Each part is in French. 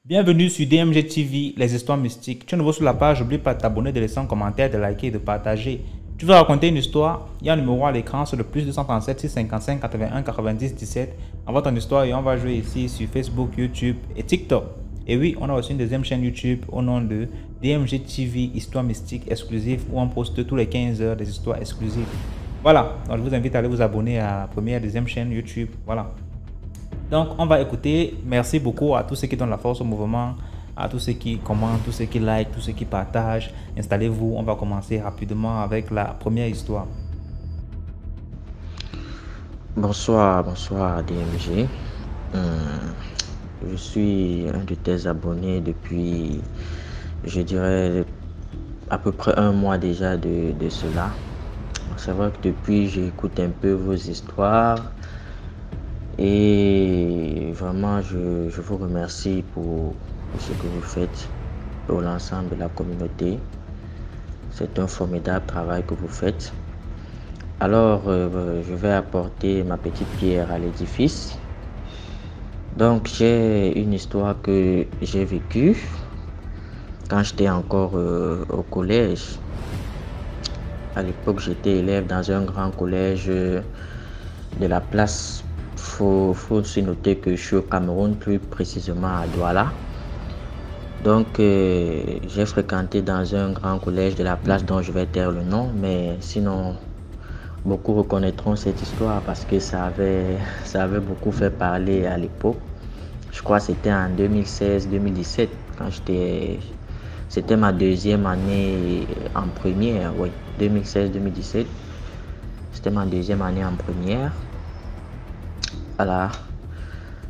Bienvenue sur DMG TV, les histoires mystiques. Tu es nouveau sur la page, n'oublie pas de t'abonner, de laisser un commentaire, de liker et de partager. Tu veux raconter une histoire? Il y a un numéro à l'écran sur le plus 237 655 81 90 17. Envoie ton histoire et on va jouer ici sur Facebook, YouTube et TikTok. Et oui, on a aussi une deuxième chaîne YouTube au nom de DMG TV, Histoire mystique exclusive, où on poste tous les 15 heures des histoires exclusives. Voilà, donc je vous invite à aller vous abonner à la première et deuxième chaîne YouTube. Voilà. Donc, on va écouter. Merci beaucoup à tous ceux qui donnent la force au mouvement, à tous ceux qui commentent, tous ceux qui like, tous ceux qui partagent. Installez-vous, on va commencer rapidement avec la première histoire. Bonsoir DMG. Je suis un de tes abonnés depuis, je dirais, à peu près un mois déjà de cela. C'est vrai que depuis, j'écoute un peu vos histoires et vraiment, je vous remercie pour ce que vous faites pour l'ensemble de la communauté. C'est un formidable travail que vous faites. Alors, je vais apporter ma petite pierre à l'édifice. Donc, j'ai une histoire que j'ai vécue quand j'étais encore au collège. À l'époque, j'étais élève dans un grand collège de la place. Faut se noter que je suis au Cameroun, plus précisément à Douala. Donc, j'ai fréquenté dans un grand collège de la place dont je vais taire le nom, mais sinon, beaucoup reconnaîtront cette histoire parce que ça avait beaucoup fait parler à l'époque. Je crois que c'était en 2016-2017 quand c'était ma deuxième année en première, oui, 2016-2017. C'était ma deuxième année en première. Voilà.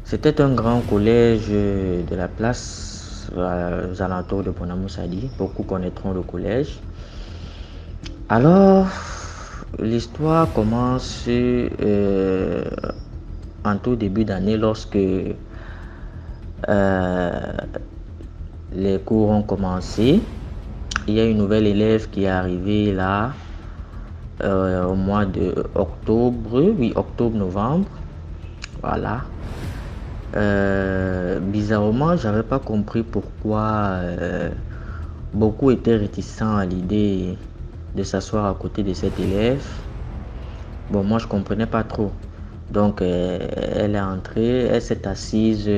C'était un grand collège de la place aux alentours de Bonamoussadi. Beaucoup connaîtront le collège. Alors, l'histoire commence en tout début d'année lorsque les cours ont commencé. Il y a une nouvelle élève qui est arrivée là au mois de octobre, oui, octobre-novembre. Voilà. Bizarrement, j'avais pas compris pourquoi beaucoup étaient réticents à l'idée de s'asseoir à côté de cet élève. Bon, moi je comprenais pas trop. Donc elle est entrée, elle s'est assise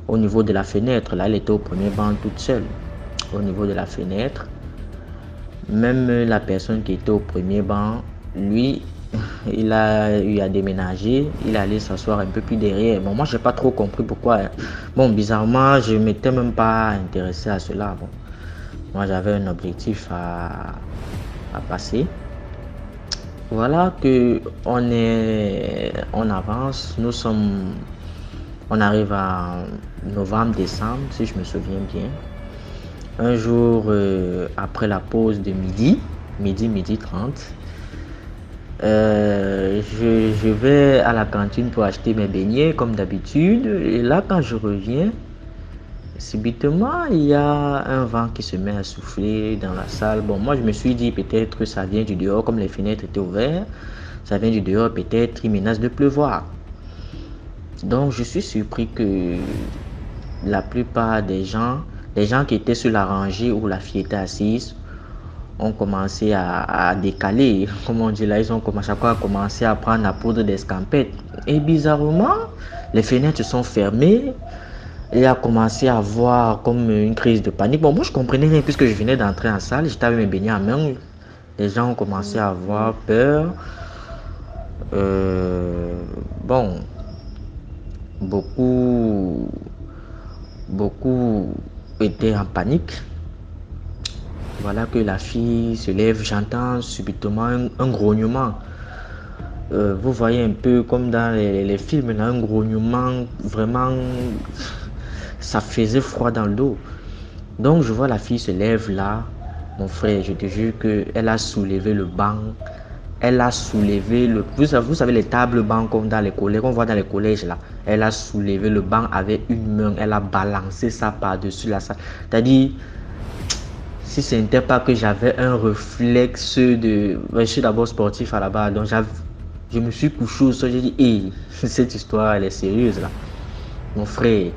au niveau de la fenêtre. Là, elle était au premier banc toute seule, au niveau de la fenêtre. Même la personne qui était au premier banc, lui, il a eu à déménager, il allait s'asseoir un peu plus derrière. Bon, moi, j'ai pas trop compris pourquoi. Bon, bizarrement, je m'étais même pas intéressé à cela. Bon, moi, j'avais un objectif à passer. Voilà que on avance. On arrive en novembre-décembre, si je me souviens bien. Un jour après la pause de midi 30, je vais à la cantine pour acheter mes beignets comme d'habitude. Et là, quand je reviens, subitement, il y a un vent qui se met à souffler dans la salle. Bon, moi, je me suis dit peut-être que ça vient du dehors, comme les fenêtres étaient ouvertes. Ça vient du dehors, peut-être il menace de pleuvoir. Donc, je suis surpris que la plupart des gens qui étaient sur la rangée où la fille était assise, ont commencé à décaler. Comme on dit là, ils ont commencé à prendre la poudre d'escampette. Et bizarrement, les fenêtres se sont fermées. Il a commencé à avoir comme une crise de panique. Bon, moi je comprenais rien puisque je venais d'entrer en salle, j'étais avec mes beignets en main. Les gens ont commencé à avoir peur. Bon, beaucoup étaient en panique. Voilà que la fille se lève, j'entends subitement un grognement. Vous voyez un peu comme dans les films, là, un grognement vraiment, ça faisait froid dans le dos. Donc je vois la fille se lève là, mon frère, je te jure qu'elle a soulevé le banc. Elle a soulevé le... Vous savez les tables bancs comme dans les collèges, qu'on voit dans les collèges là. Elle a soulevé le banc avec une main, elle a balancé ça par-dessus la salle. C'est-à-dire, si ce n'était pas que j'avais un réflexe de... Je suis d'abord sportif à la base, donc je me suis couché au sol, j'ai dit, hey, cette histoire elle est sérieuse là. Mon frère,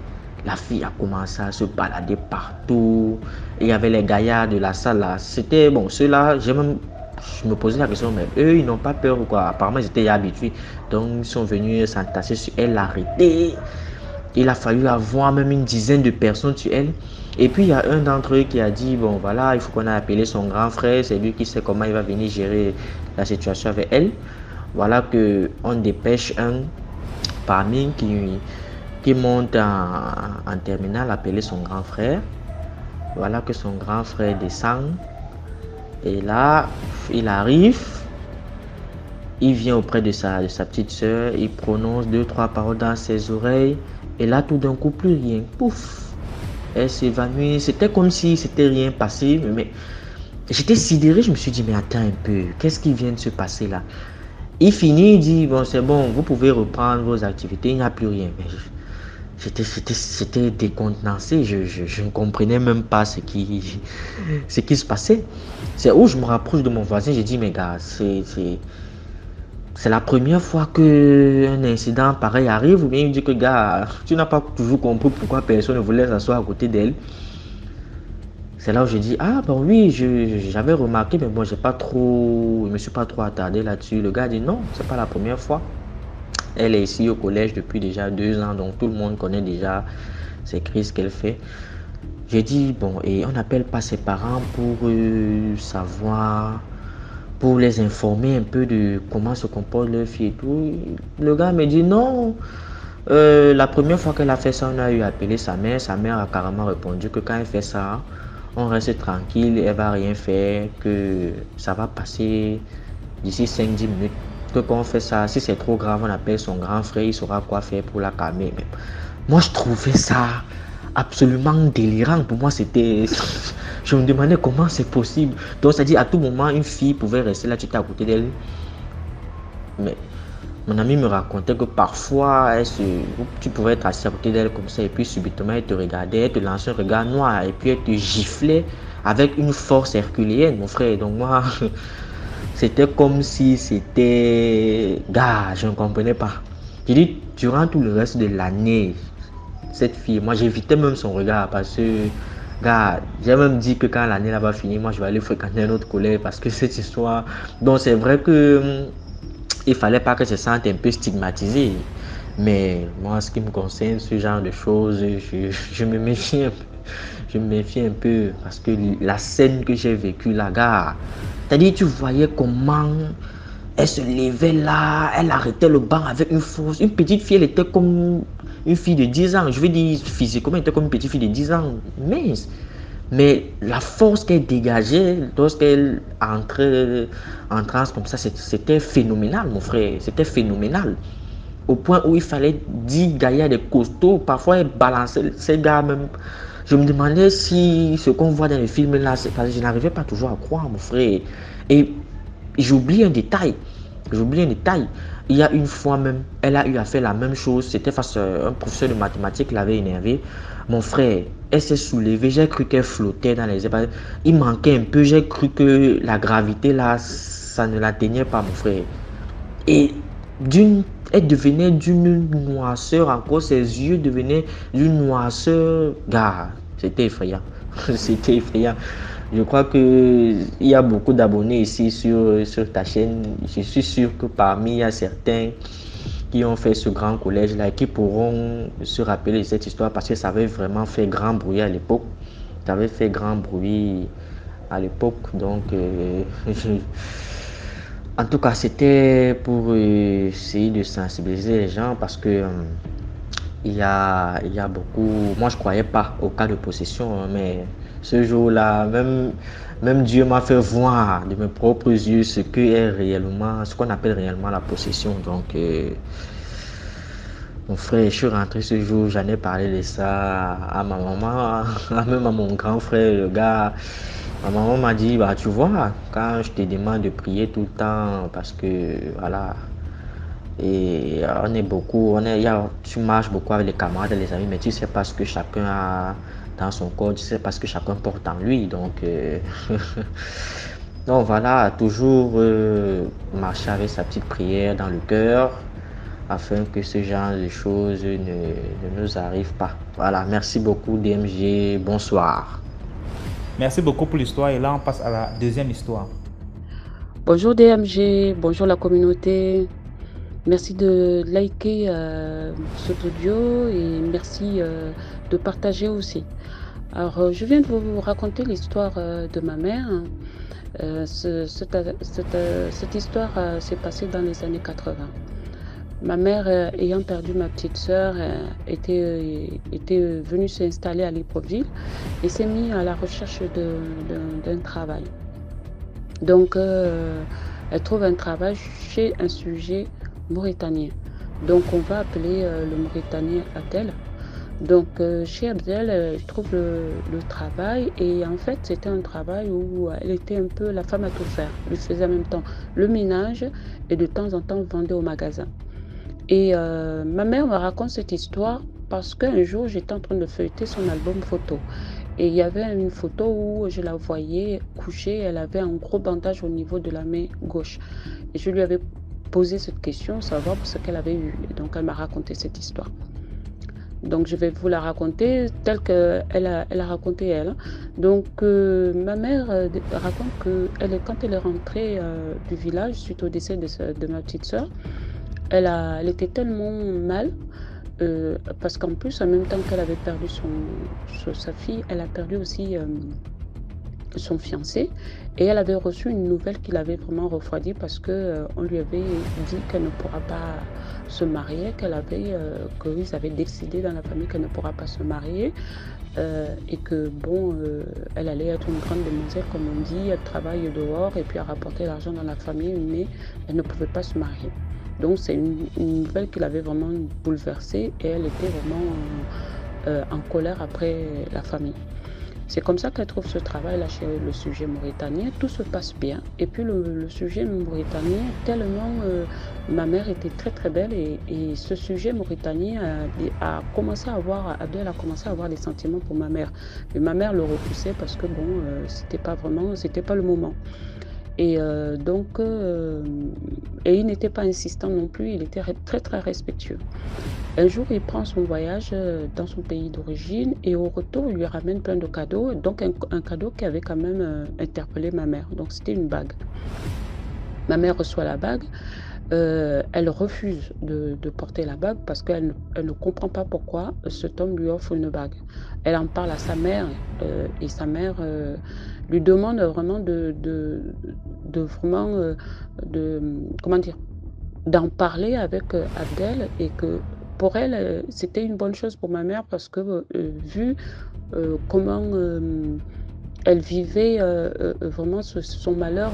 La fille a commencé à se balader partout. Et il y avait les gaillards de la salle là. C'était bon, ceux-là, je me posais la question, mais eux, ils n'ont pas peur ou quoi? Apparemment, ils étaient habitués. Donc, ils sont venus s'entasser sur elle, l'arrêter. Il a fallu avoir même une dizaine de personnes sur elle. Et puis, il y a un d'entre eux qui a dit, bon, voilà, il faut qu'on a appelé son grand frère. C'est lui qui sait comment il va venir gérer la situation avec elle. Voilà qu'on dépêche un parmi qui monte en terminale, appeler son grand frère. Voilà que son grand frère descend. Et là, il arrive. Il vient auprès de sa petite soeur. Il prononce 2-3 paroles dans ses oreilles. Et là, tout d'un coup, plus rien. Pouf! Elle s'évanouit. C'était comme si c'était rien passé. Mais j'étais sidéré. Je me suis dit, mais attends un peu. Qu'est-ce qui vient de se passer là? Il finit, il dit, bon, c'est bon, vous pouvez reprendre vos activités. Il n'y a plus rien. Mais j'étais décontenancé. Je ne comprenais même pas ce qui se passait. C'est où je me rapproche de mon voisin. J'ai dit, mais gars, c'est la première fois qu'un incident pareil arrive, ou bien il me dit que gars, tu n'as pas toujours compris pourquoi personne ne voulait s'asseoir à côté d'elle. C'est là où je dis, ah ben oui, j'avais remarqué, mais bon, je me suis pas trop attardé là-dessus. Le gars dit, non, c'est pas la première fois. Elle est ici au collège depuis déjà 2 ans, donc tout le monde connaît déjà ces crises qu'elle fait. J'ai dit, bon, et on n'appelle pas ses parents pour savoir, pour les informer un peu de comment se comporte leur fille et tout. Le gars me dit non. La première fois qu'elle a fait ça, on a eu appelé sa mère. Sa mère a carrément répondu que quand elle fait ça, on reste tranquille, elle va rien faire, que ça va passer d'ici 5-10 minutes. Que quand on fait ça, si c'est trop grave, on appelle son grand frère, il saura quoi faire pour la calmer. Mais moi, je trouvais ça absolument délirant. Pour moi, c'était... Je me demandais comment c'est possible. Donc, c'est-à-dire, à tout moment, une fille pouvait rester là, tu étais à côté d'elle. Mais mon ami me racontait que parfois, tu pouvais être assis à côté d'elle comme ça, et puis subitement, elle te regardait, elle te lançait un regard noir, et puis elle te giflait avec une force herculéenne, mon frère. Donc, moi, c'était comme si c'était... Gars, je ne comprenais pas. J'ai dit, durant tout le reste de l'année, cette fille, moi, j'évitais même son regard parce que... Gars, j'ai même dit que quand l'année là va finir, moi je vais aller fréquenter un autre collègue parce que cette histoire. Donc c'est vrai que il fallait pas que je se sente un peu stigmatisé. Mais moi, ce qui me concerne, ce genre de choses, je me méfie un peu. Je me méfie un peu parce que la scène que j'ai vécue là, gars, c'est-à-dire tu voyais comment elle se levait là, elle arrêtait le banc avec une force. Une petite fille, elle était comme une fille de 10 ans. Je veux dire, physiquement, elle était comme une petite fille de 10 ans. Mais la force qu'elle dégageait lorsqu'elle entrait en transe comme ça, c'était phénoménal, mon frère. C'était phénoménal. Au point où il fallait 10 gaillards de costauds. Parfois, elle balançait ces gars même. Je me demandais si ce qu'on voit dans les films là, c'est parce que je n'arrivais pas toujours à croire, mon frère. Et j'oublie un détail. Il y a une fois même, elle a eu à faire la même chose. C'était face à un professeur de mathématiques qui l'avait énervé. Mon frère, elle s'est soulevée. J'ai cru qu'elle flottait dans les airs. Il manquait un peu. J'ai cru que la gravité là, ça ne l'atteignait pas, mon frère. Et elle devenait d'une noirceur encore. Ses yeux devenaient d'une noirceur. Gars, c'était effrayant. C'était effrayant. Je crois qu'il y a beaucoup d'abonnés ici sur ta chaîne. Je suis sûr que parmi, il y a certains qui ont fait ce grand collège-là et qui pourront se rappeler de cette histoire parce que ça avait vraiment fait grand bruit à l'époque. Ça avait fait grand bruit à l'époque. Donc, en tout cas, c'était pour essayer de sensibiliser les gens parce que il y a beaucoup... Moi, je ne croyais pas au cas de possession, hein, mais ce jour-là, même Dieu m'a fait voir de mes propres yeux ce qu'on appelle réellement la possession. Donc, mon frère, je suis rentré ce jour, j'en ai parlé de ça à ma maman, même à mon grand frère, le gars. Ma maman m'a dit, bah, tu vois, quand je te demande de prier tout le temps, parce que, voilà, et on est beaucoup, tu marches beaucoup avec les camarades et les amis, mais tu sais pas ce que chacun a dans son corps, tu sais pas ce que chacun porte en lui. Donc, donc voilà, toujours marcher avec sa petite prière dans le cœur, afin que ce genre de choses ne nous arrivent pas. Voilà, merci beaucoup DMG, bonsoir. Merci beaucoup pour l'histoire et là on passe à la deuxième histoire. Bonjour DMG, bonjour la communauté. Merci de liker cet audio et merci de partager aussi. Alors, je viens de vous raconter l'histoire de ma mère. Cette histoire s'est passée dans les années 80. Ma mère, ayant perdu ma petite sœur, était venue s'installer à Libreville et s'est mise à la recherche d'un travail. Donc, elle trouve un travail chez un sujet mauritanien. Donc, on va appeler le Mauritanien Abdel. Donc, chez Abdel, elle trouve le travail et en fait, c'était un travail où elle était un peu la femme à tout faire. Elle faisait en même temps le ménage et de temps en temps vendait au magasin. Et ma mère me raconte cette histoire parce qu'un jour, j'étais en train de feuilleter son album photo. Et il y avait une photo où je la voyais couchée, elle avait un gros bandage au niveau de la main gauche. Et je lui avais posé cette question, savoir ce qu'elle avait eu. Et donc, elle m'a raconté cette histoire. Donc, je vais vous la raconter telle qu'elle a raconté elle. Donc, ma mère raconte que quand elle est rentrée du village suite au décès de ma petite sœur, elle était tellement mal parce qu'en plus, en même temps qu'elle avait perdu sa fille, elle a perdu aussi son fiancé et elle avait reçu une nouvelle qui l'avait vraiment refroidie parce qu'on lui avait dit qu'elle ne pourra pas se marier, qu'ils avaient décidé dans la famille qu'elle ne pourra pas se marier et que bon, elle allait être une grande demoiselle comme on dit, elle travaille dehors et puis elle rapportait l'argent dans la famille mais elle ne pouvait pas se marier. Donc c'est une nouvelle qui l'avait vraiment bouleversée et elle était vraiment en colère après la famille. C'est comme ça qu'elle trouve ce travail-là chez le sujet mauritanien. Tout se passe bien. Et puis le sujet mauritanien, tellement ma mère était très très belle et ce sujet mauritanien Abdel a commencé à avoir des sentiments pour ma mère. Mais ma mère le repoussait parce que bon, c'était pas le moment. Et donc, il n'était pas insistant non plus, il était très très respectueux. Un jour, il prend son voyage dans son pays d'origine et au retour, il lui ramène plein de cadeaux. Donc, un cadeau qui avait quand même interpellé ma mère. Donc, c'était une bague. Ma mère reçoit la bague. Elle refuse de porter la bague parce qu'elle ne comprend pas pourquoi cet homme lui offre une bague. Elle en parle à sa mère et sa mère lui demande vraiment d'en parler avec Abdel et que pour elle, c'était une bonne chose pour ma mère parce que vu comment elle vivait vraiment son malheur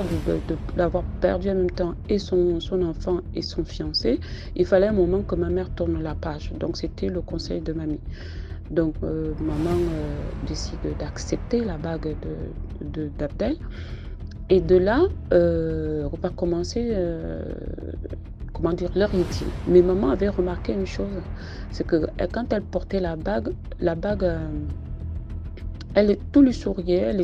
d'avoir perdu en même temps et son enfant et son fiancé, il fallait un moment que ma mère tourne la page. Donc c'était le conseil de mamie. Donc maman décide d'accepter la bague d'Abdel. Et de là, on va commencer leur intime. Mais maman avait remarqué une chose, c'est que quand elle portait la bague, tout lui souriait, elle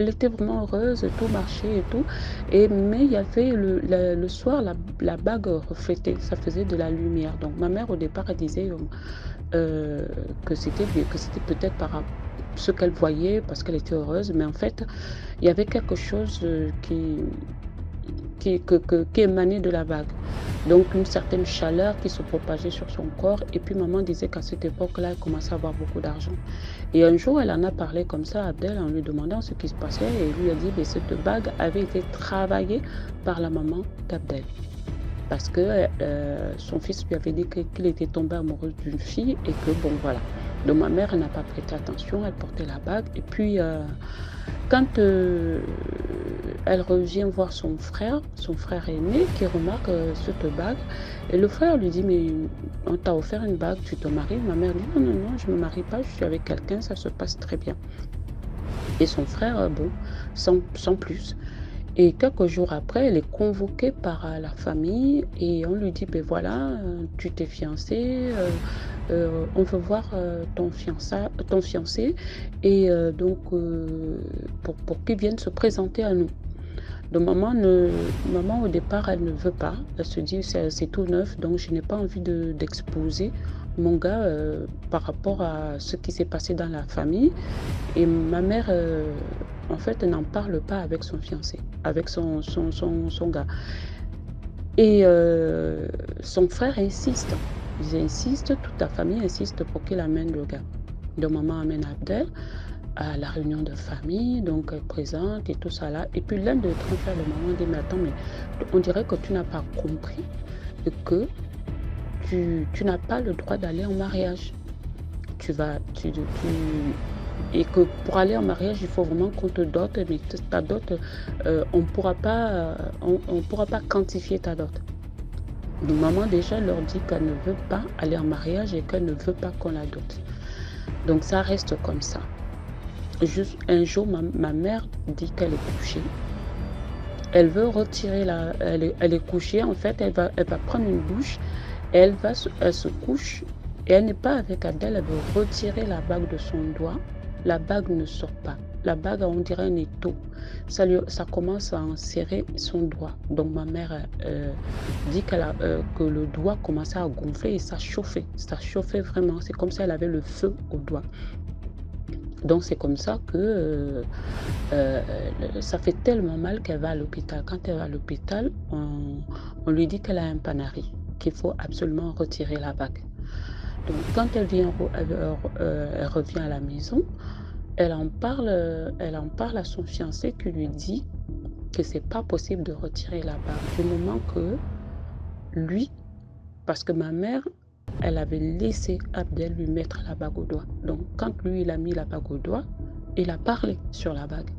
était vraiment heureuse, tout marchait et tout. Mais il y avait le soir, la bague reflétait, ça faisait de la lumière. Donc ma mère au départ, elle disait que c'était peut-être par ce qu'elle voyait, parce qu'elle était heureuse. Mais en fait, il y avait quelque chose qui émanait de la bague. Donc une certaine chaleur qui se propageait sur son corps. Et puis maman disait qu'à cette époque-là, elle commençait à avoir beaucoup d'argent. Et un jour, elle en a parlé comme ça à Abdel en lui demandant ce qui se passait. Et il lui a dit que cette bague avait été travaillée par la maman d'Abdel. Parce que son fils lui avait dit qu'il était tombé amoureux d'une fille et que bon voilà. Donc ma mère n'a pas prêté attention, elle portait la bague. Et puis quand elle revient voir son frère aîné qui remarque cette bague. Et le frère lui dit, mais on t'a offert une bague, tu te maries? Ma mère dit, non, je ne me marie pas, je suis avec quelqu'un, ça se passe très bien. Et son frère, bon, sans plus. Et quelques jours après, elle est convoquée par la famille et on lui dit, ben voilà, tu t'es fiancée, on veut voir ton fiancé et donc pour qu'il vienne se présenter à nous. Donc maman au départ, elle ne veut pas. Elle se dit c'est tout neuf, donc je n'ai pas envie d'exposer mon gars par rapport à ce qui s'est passé dans la famille. Et ma mère, en fait, n'en parle pas avec son fiancé, avec son gars. Et son frère insiste. Ils insistent, toute la famille insiste pour qu'il amène le gars. Donc maman amène Abdel à la réunion de famille, donc elle présente et tout ça là. Et puis l'un de frères de maman dit, mais attends, mais on dirait que tu n'as pas compris que tu n'as pas le droit d'aller en mariage. Et que pour aller en mariage, il faut vraiment qu'on te dote, mais ta dot, on ne pourra pas quantifier ta dot. Donc maman déjà leur dit qu'elle ne veut pas aller en mariage et qu'elle ne veut pas qu'on la dote. Donc ça reste comme ça. Juste un jour, ma mère dit qu'elle est couchée. Elle veut retirer elle est couchée, en fait, elle va prendre une douche, elle se couche et elle n'est pas avec Abdel, elle veut retirer la bague de son doigt. La bague ne sort pas. La bague, on dirait un étau. Ça commence à enserrer son doigt. Donc ma mère dit que le doigt commençait à gonfler et ça chauffait. Ça chauffait vraiment. C'est comme si elle avait le feu au doigt. Donc c'est comme ça que ça fait tellement mal qu'elle va à l'hôpital. Quand elle va à l'hôpital, on lui dit qu'elle a un panari, qu'il faut absolument retirer la bague. Donc quand elle revient à la maison, elle en parle à son fiancé qui lui dit que c'est pas possible de retirer la bague du moment que lui, parce que ma mère, elle avait laissé Abdel lui mettre la bague au doigt. Donc quand lui il a mis la bague au doigt, il a parlé sur la bague.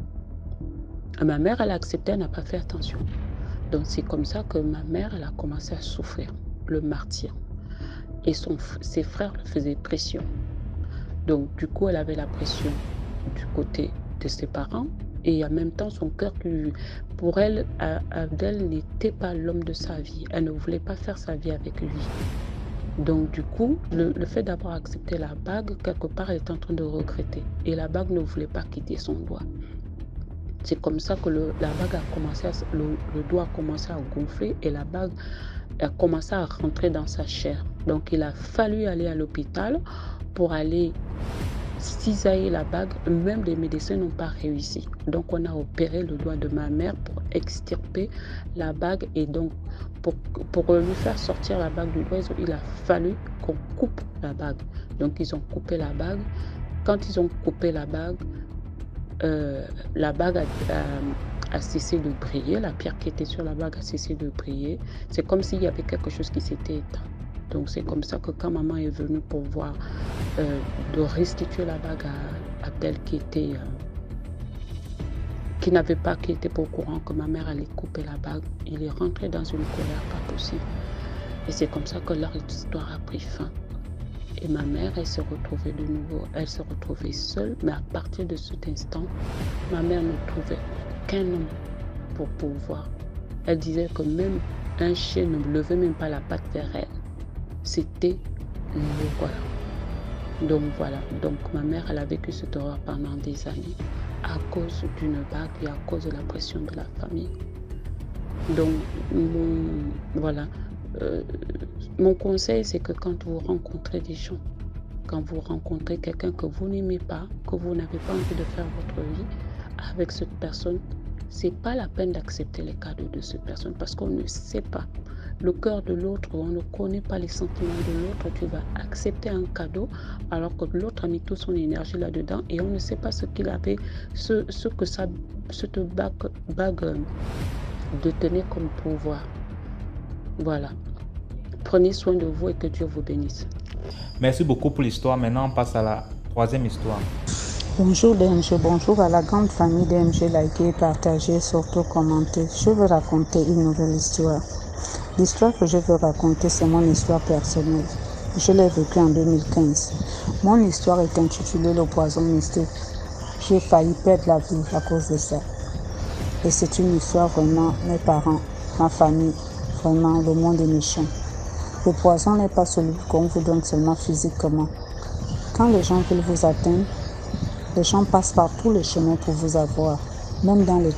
Et ma mère, elle a accepté, elle n'a pas fait attention. Donc c'est comme ça que ma mère, elle a commencé à souffrir le martyre. Et ses frères le faisaient pression. Donc du coup, elle avait la pression du côté de ses parents et en même temps son cœur pour elle, Abdel n'était pas l'homme de sa vie. Elle ne voulait pas faire sa vie avec lui. Donc du coup, le fait d'avoir accepté la bague, quelque part, elle est en train de regretter. Et la bague ne voulait pas quitter son doigt. C'est comme ça que le doigt a commencé à gonfler et la bague a commencé à rentrer dans sa chair. Donc il a fallu aller à l'hôpital pour aller cisailler la bague. Même les médecins n'ont pas réussi. Donc on a opéré le doigt de ma mère pour extirper la bague et donc pour lui faire sortir la bague du doigt, il a fallu qu'on coupe la bague. Donc ils ont coupé la bague. Quand ils ont coupé la bague a cessé de briller. La pierre qui était sur la bague a cessé de briller. C'est comme s'il y avait quelque chose qui s'était éteint. Donc c'est comme ça que quand maman est venue pour voir de restituer la bague à Abdel qui était pas au courant que ma mère allait couper la bague, il est rentré dans une colère pas possible. Et c'est comme ça que leur histoire a pris fin. Et ma mère, elle s'est retrouvée de nouveau, elle s'est retrouvée seule, mais à partir de cet instant, ma mère ne trouvait qu'un homme pour pouvoir. Elle disait que même un chien ne levait même pas la patte vers elle. C'était le voilà. Donc voilà, donc ma mère, elle a vécu cette horreur pendant des années à cause d'une bague et à cause de la pression de la famille. Donc voilà. Mon conseil, c'est que quand vous rencontrez des gens, quand vous rencontrez quelqu'un que vous n'aimez pas, que vous n'avez pas envie de faire votre vie avec cette personne, c'est pas la peine d'accepter les cadeaux de cette personne parce qu'on ne sait pas le cœur de l'autre, on ne connaît pas les sentiments de l'autre. Tu vas accepter un cadeau alors que l'autre a mis toute son énergie là-dedans et on ne sait pas ce qu'il avait, ce que cette bague détenait comme pouvoir. Voilà. Prenez soin de vous et que Dieu vous bénisse. Merci beaucoup pour l'histoire. Maintenant, on passe à la troisième histoire. Bonjour DMG, bonjour à la grande famille DMG, likez, partagez, surtout commentez. Je veux raconter une nouvelle histoire. L'histoire que je veux raconter, c'est mon histoire personnelle. Je l'ai vécue en 2015. Mon histoire est intitulée Le poison mystique. J'ai failli perdre la vie à cause de ça. Et c'est une histoire vraiment, mes parents, ma famille, vraiment, le monde est méchant. Le poison n'est pas celui qu'on vous donne seulement physiquement. Quand les gens veulent vous atteindre, les gens passent par tous les chemins pour vous avoir. Même dans les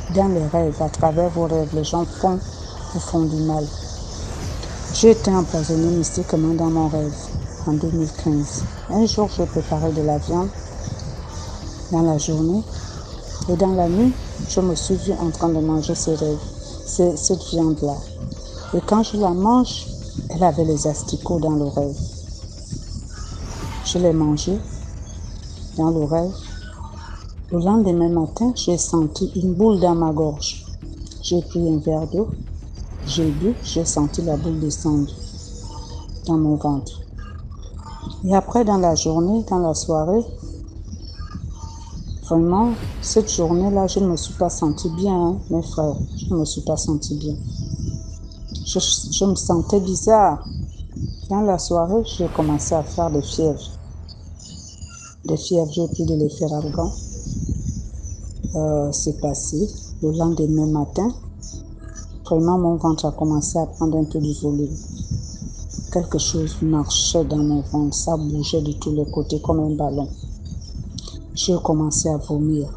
rêves, à travers vos rêves, les gens vous font du mal. J'ai été empoisonnée mystiquement dans mon rêve en 2015. Un jour, j'ai préparé de la viande dans la journée et dans la nuit, je me suis vue en train de manger cette viande-là. Et quand je la mange, elle avait les asticots dans le rêve. Je l'ai mangée dans le rêve. Le lendemain matin, j'ai senti une boule dans ma gorge. J'ai pris un verre d'eau, j'ai bu, j'ai senti la boule descendre dans mon ventre. Et après, dans la journée, dans la soirée, vraiment, cette journée-là, je ne me suis pas sentie bien, mes frères. Je ne me suis pas sentie bien. Je me sentais bizarre. Dans la soirée, j'ai commencé à faire des fièvres. J'ai pris de l'efferalgan. C'est passé. Le lendemain matin, vraiment, mon ventre a commencé à prendre un peu de volume. Quelque chose marchait dans mon ventre. Ça bougeait de tous les côtés comme un ballon. J'ai commencé à vomir.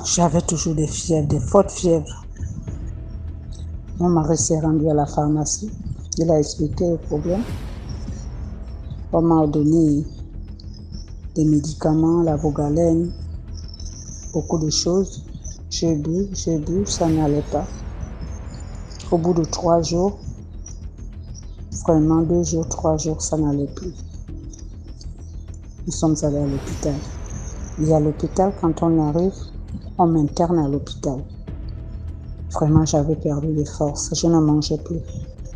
J'avais toujours des fièvres, des fortes fièvres. Mon mari s'est rendu à la pharmacie. Il a expliqué le problème. On m'a donné des médicaments, la Vogalène, beaucoup de choses. J'ai bu, ça n'allait pas. Au bout de 3 jours, vraiment 2 jours, 3 jours, ça n'allait plus. Nous sommes allés à l'hôpital. Et à l'hôpital, quand on arrive, on m'interne à l'hôpital. Vraiment, j'avais perdu les forces. Je ne mangeais plus.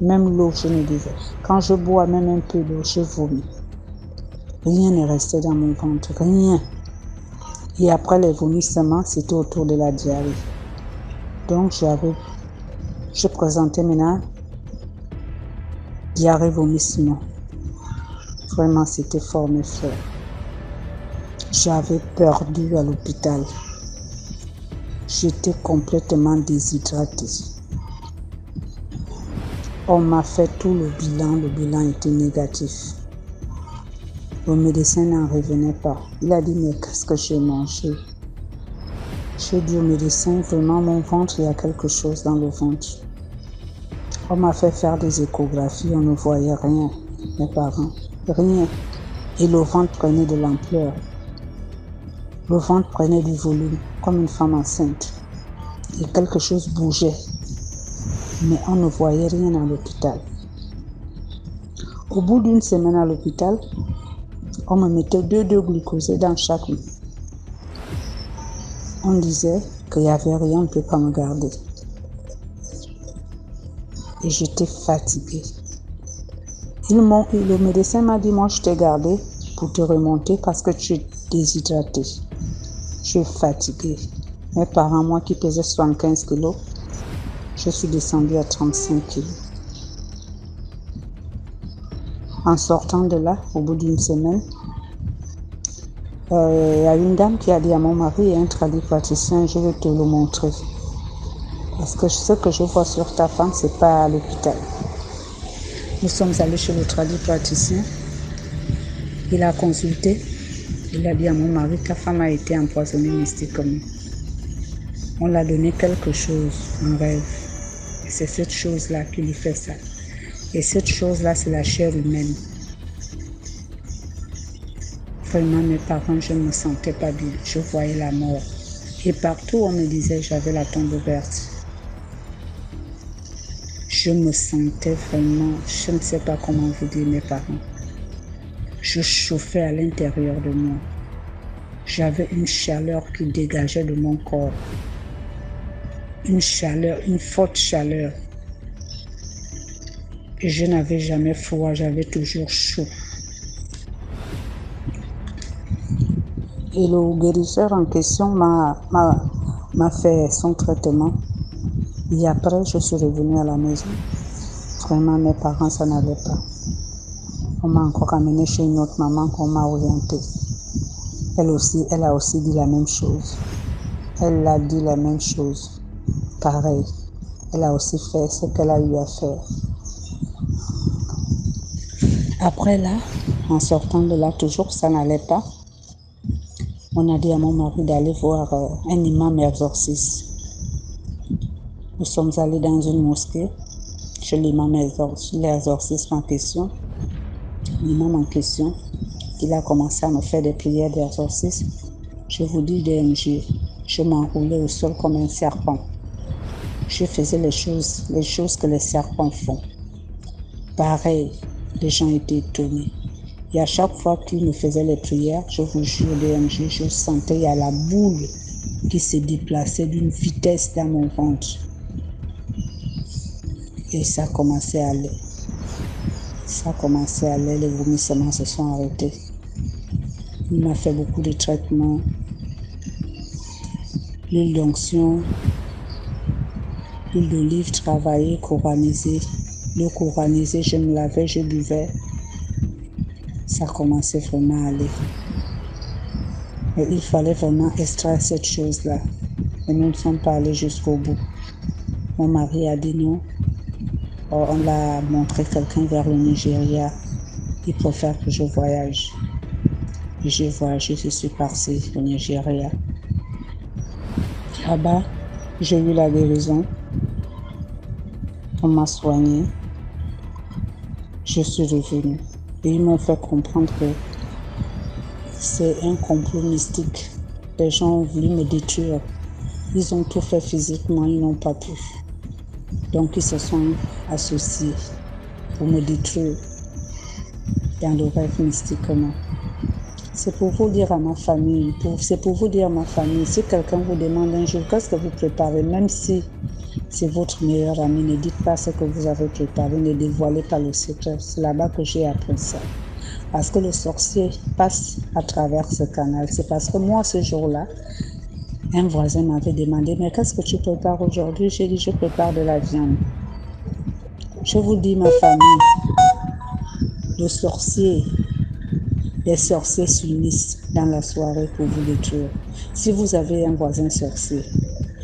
Même l'eau, je ne buvais. Quand je bois même un peu d'eau, je vomis. Rien n'est resté dans mon ventre. Rien. Et après les vomissements, c'était autour de la diarrhée. Donc, je présentais maintenant diarrhée, vomissement. Vraiment, c'était fort, mes frères. J'avais perdu à l'hôpital. J'étais complètement déshydratée. On m'a fait tout le bilan était négatif. Le médecin n'en revenait pas. Il a dit, mais qu'est-ce que j'ai mangé? J'ai dit au médecin, vraiment mon ventre, il y a quelque chose dans le ventre. On m'a fait faire des échographies, on ne voyait rien, mes parents, rien. Et le ventre prenait de l'ampleur. Le ventre prenait du volume, comme une femme enceinte. Et quelque chose bougeait. Mais on ne voyait rien à l'hôpital. Au bout d'une semaine à l'hôpital, on me mettait 2 glucosés dans chaque main. On disait qu'il n'y avait rien, on ne peut pas me garder. Et j'étais fatiguée. Le médecin m'a dit, moi je t'ai gardé pour te remonter parce que tu es déshydratée. Je suis fatiguée. Mes parents, moi qui pesais 75 kilos, je suis descendue à 35 kilos. En sortant de là, au bout d'une semaine, il y a une dame qui a dit à mon mari, il y a un tradipraticien, je vais te le montrer. Parce que ce que je vois sur ta femme, ce n'est pas à l'hôpital. Nous sommes allés chez le tradipraticien. Il a consulté. Il a dit à mon mari, ta femme a été empoisonnée mystiquement. On l'a donné quelque chose en rêve. Et c'est cette chose-là qui lui fait ça. Et cette chose-là, c'est la chair humaine. Vraiment, mes parents, je ne me sentais pas bien. Je voyais la mort. Et partout, on me disait que j'avais la tombe ouverte. Je me sentais vraiment, je ne sais pas comment vous dire, mes parents. Je chauffais à l'intérieur de moi. J'avais une chaleur qui dégageait de mon corps. Une chaleur, une forte chaleur. Et je n'avais jamais froid, j'avais toujours chaud. Et le guérisseur en question m'a fait son traitement. Et après, je suis revenue à la maison. Vraiment, mes parents, ça n'allait pas. On m'a encore amené chez une autre maman qu'on m'a orientée. Elle a aussi dit la même chose. Elle a dit la même chose. Pareil. Elle a aussi fait ce qu'elle a eu à faire. Après là, en sortant de là, toujours, ça n'allait pas. On a dit à mon mari d'aller voir un imam exorciste. Nous sommes allés dans une mosquée chez l'imam l'exorciste en question. L'imam en question, il a commencé à me faire des prières d'exorcisme. Je vous dis DMG, je m'enroulais au sol comme un serpent. Je faisais les choses que les serpents font. Pareil, les gens étaient étonnés. Et à chaque fois qu'il me faisait les prières, je vous jure DMG, je sentais il y a la boule qui se déplaçait d'une vitesse dans mon ventre. Et ça commençait à aller. Les vomissements se sont arrêtés. Il m'a fait beaucoup de traitements, l'huile d'onction, l'huile d'olive travaillée, coranisée. L'eau coranisée, je me lavais, je buvais. Ça commençait vraiment à aller. Et il fallait vraiment extraire cette chose-là. Et nous ne sommes pas allés jusqu'au bout. Mon mari a dit non. On l'a montré quelqu'un vers le Nigeria. Il préfère que je voyage. Et j'ai voyagé, je suis partie au Nigeria. Là-bas, j'ai eu la guérison. On m'a soigné. Je suis revenue. Et ils m'ont fait comprendre que c'est un complot mystique. Les gens ont voulu me détruire. Ils ont tout fait physiquement, ils n'ont pas pu. Donc ils se sont associés pour me détruire dans le rêve mystiquement. C'est pour vous dire à ma famille, si quelqu'un vous demande un jour qu'est-ce que vous préparez, même si c'est votre meilleur ami, ne dites pas ce que vous avez préparé, ne dévoilez pas le secret. C'est là-bas que j'ai appris ça. Parce que le sorcier passe à travers ce canal. C'est parce que moi, ce jour-là, un voisin m'avait demandé, mais qu'est-ce que tu prépares aujourd'hui? J'ai dit, je prépare de la viande. Je vous dis, ma famille, les sorciers s'unissent dans la soirée pour vous détruire. Si vous avez un voisin sorcier,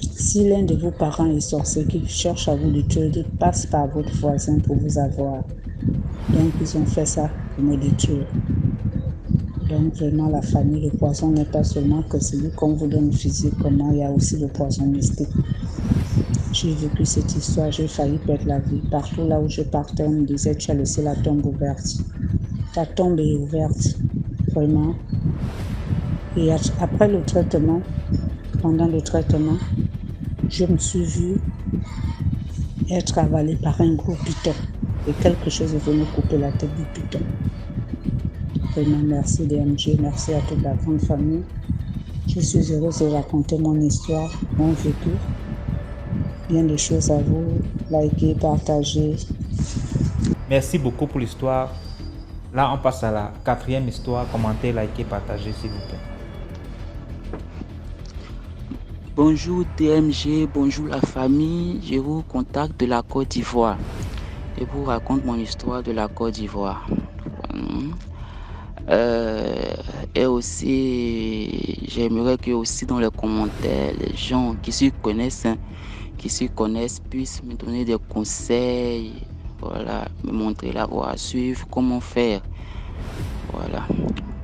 si l'un de vos parents est sorcier qui cherche à vous détruire, passe par votre voisin pour vous avoir. Donc, ils ont fait ça pour me détruire. Donc, vraiment, la famille, le poison n'est pas seulement que celui qu'on vous donne physiquement, il y a aussi le poison mystique. J'ai vécu cette histoire, j'ai failli perdre la vie. Partout là où je partais, on me disait, tu as laissé la tombe ouverte. Ta tombe est ouverte, vraiment. Et après le traitement, pendant le traitement, je me suis vue être avalée par un gros python. Et quelque chose est venu couper la tête du python. Vraiment, merci DMG, merci à toute la grande famille. Je suis heureuse de raconter mon histoire, mon vécu. Bien de choses à vous. Likez, partagez. Merci beaucoup pour l'histoire. Là, on passe à la 4e histoire. Commentez, likez, partagez, s'il vous plaît. Bonjour DMG, bonjour la famille. Je vous contacte de la Côte d'Ivoire. Je vous raconte mon histoire de la Côte d'Ivoire. Et aussi, j'aimerais que aussi dans les commentaires, les gens qui s'y connaissent, puissent me donner des conseils, voilà, me montrer la voie à suivre, comment faire. Voilà.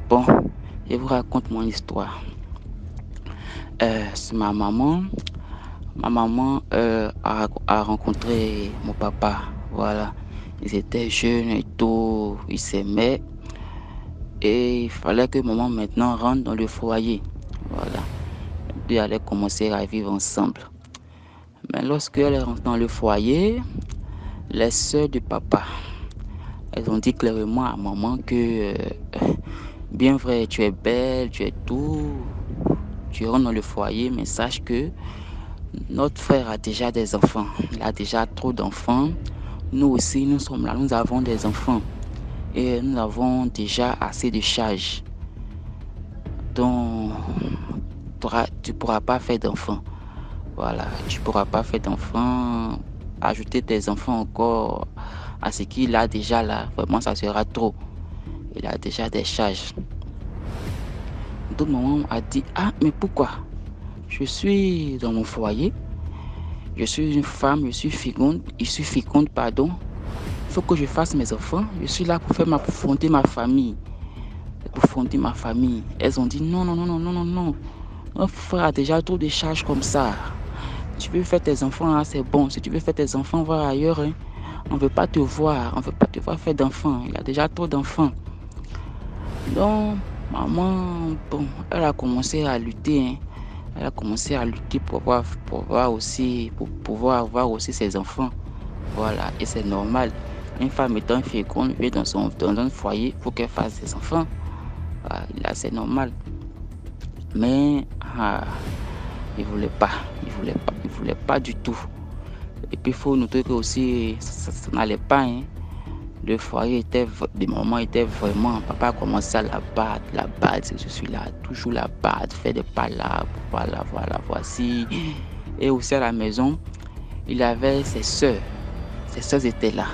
Bon, je vous raconte mon histoire. C'est ma maman a rencontré mon papa. Voilà, ils étaient jeunes et tout, ils s'aimaient. Et il fallait que maman maintenant rentre dans le foyer. Voilà. Ils allaient commencer à vivre ensemble. Mais lorsqu'elle rentre dans le foyer, les sœurs de papa, elles ont dit clairement à maman que bien vrai, tu es belle, tu es tout, tu rentres dans le foyer, mais sache que notre frère a déjà des enfants. Il a déjà trop d'enfants. Nous aussi, nous sommes là, nous avons des enfants. Et nous avons déjà assez de charges. Donc, tu ne pourras pas faire d'enfants. Voilà, tu ne pourras pas faire d'enfants. Ajouter tes enfants encore à ce qu'il a déjà là, vraiment, ça sera trop. Il a déjà des charges. Donc, maman a dit, ah, mais pourquoi? Je suis dans mon foyer. Je suis une femme, je suis féconde. Il faut que je fasse mes enfants. Je suis là pour fonder ma famille. c'est pour fonder ma famille. Elles ont dit non, non, non, non, non, non, non. Notre frère a déjà trop de charges comme ça. Tu veux faire tes enfants là, c'est bon. Si tu veux faire tes enfants voir ailleurs, hein, on ne veut pas te voir. On ne veut pas te voir faire d'enfants. Il a déjà trop d'enfants. Donc, maman, bon, elle a commencé à lutter. Hein. Elle a commencé à lutter pour pouvoir avoir aussi ses enfants. Voilà, et c'est normal. Une femme étant féconde, vit dans un foyer, il faut qu'elle fasse ses enfants. Voilà, là, c'est normal. Mais il voulait pas du tout. Et puis il faut noter que aussi ça n'allait pas. Hein. Le foyer des moments était vraiment, papa a commencé à la battre, je suis là, toujours la battre, faire des palabres, voilà, voici. Et aussi à la maison, il avait ses soeurs. Ses soeurs étaient là.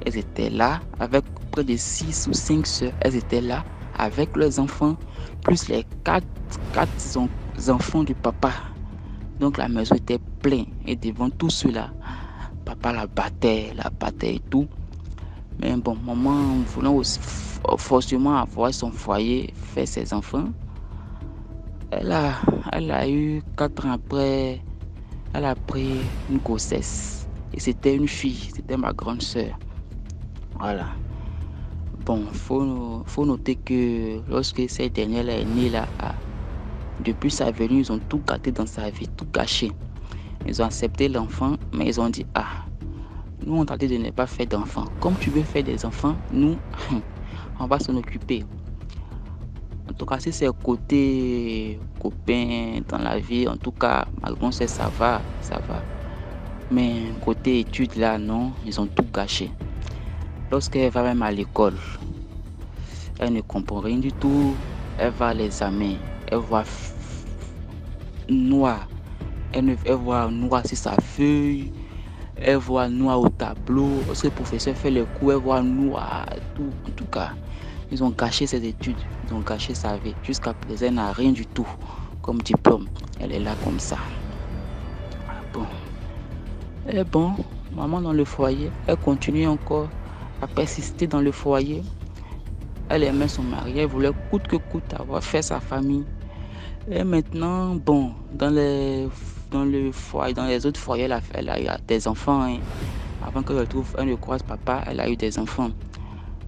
Elles étaient là avec près de 6 ou 5 soeurs. Elles étaient là avec leurs enfants, plus les 4 enfants du papa. Donc la maison était pleine. Et devant tout cela, papa la battait et tout. Mais bon, maman, voulant aussi forcément avoir son foyer, faire ses enfants, elle a eu 4 ans après, elle a pris une grossesse. Et c'était une fille, c'était ma grande sœur. Voilà. Bon, faut noter que lorsque cette dernière est née là, depuis sa venue, ils ont tout gâté dans sa vie, tout gâché. Ils ont accepté l'enfant, mais ils ont dit, nous on t'a dit de ne pas faire d'enfants. Comme tu veux faire des enfants, nous, on va s'en occuper. En tout cas, si c'est côté copain dans la vie, en tout cas, ma grande sœur, ça va. Mais côté études là, non, ils ont tout gâché. Lorsqu'elle va même à l'école, elle ne comprend rien du tout. Elle va à l'examen, elle voit noir. Elle voit noir sur sa feuille. Elle voit noir au tableau. Lorsque le professeur fait le cours, elle voit noir. Tout. En tout cas, ils ont gâché ses études. Ils ont gâché sa vie. Jusqu'à présent, elle n'a rien du tout comme diplôme. Elle est là comme ça. Bon. Et bon, maman dans le foyer, elle continue encore à persister dans le foyer. Elle aimait son mari. Elle voulait coûte que coûte avoir fait sa famille. Et maintenant, bon, dans le foyer, dans les autres foyers, elle a eu des enfants. Hein. Avant qu'elle retrouve un de croise papa, elle a eu des enfants.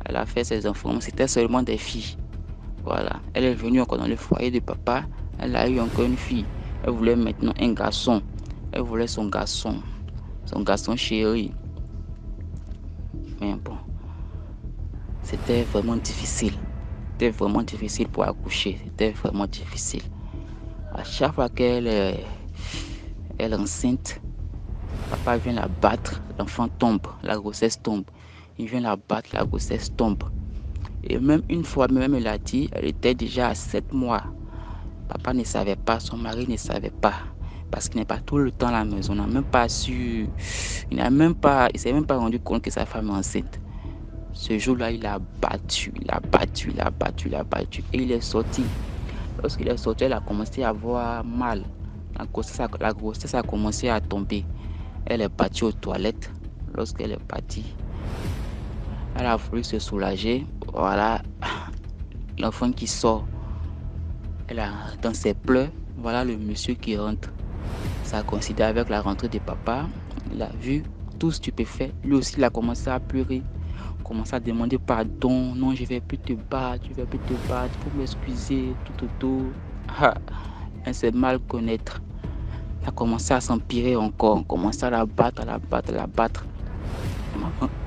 Elle a fait ses enfants. C'était seulement des filles. Voilà. Elle est venue encore dans le foyer de papa. Elle a eu encore une fille. Elle voulait maintenant un garçon. Elle voulait son garçon chéri. Mais bon, c'était vraiment difficile. C'était vraiment difficile pour accoucher. C'était vraiment difficile. À chaque fois qu'elle est enceinte, papa vient la battre, l'enfant tombe, la grossesse tombe. Il vient la battre, la grossesse tombe. Et même une fois, même elle a dit, elle était déjà à 7 mois. Papa ne savait pas, son mari ne savait pas. Parce qu'il n'est pas tout le temps à la maison. On n'a même pas su. Il ne s'est même pas rendu compte que sa femme est enceinte. Ce jour-là, il a battu. Et il est sorti. Lorsqu'il est sorti, elle a commencé à avoir mal. La grossesse a commencé à tomber. Elle est partie aux toilettes. Lorsqu'elle est partie, elle a voulu se soulager. Voilà. L'enfant qui sort. Elle a dans ses pleurs. Voilà le monsieur qui rentre. Ça a coïncidé avec la rentrée de papa. Il a vu tout stupéfait. Lui aussi, il a commencé à pleurer. Commence à demander pardon. Non, je ne vais plus te battre. Il faut m'excuser. Tout. Elle s'est mal connaître. Elle a commencé à s'empirer encore. On commence à la battre.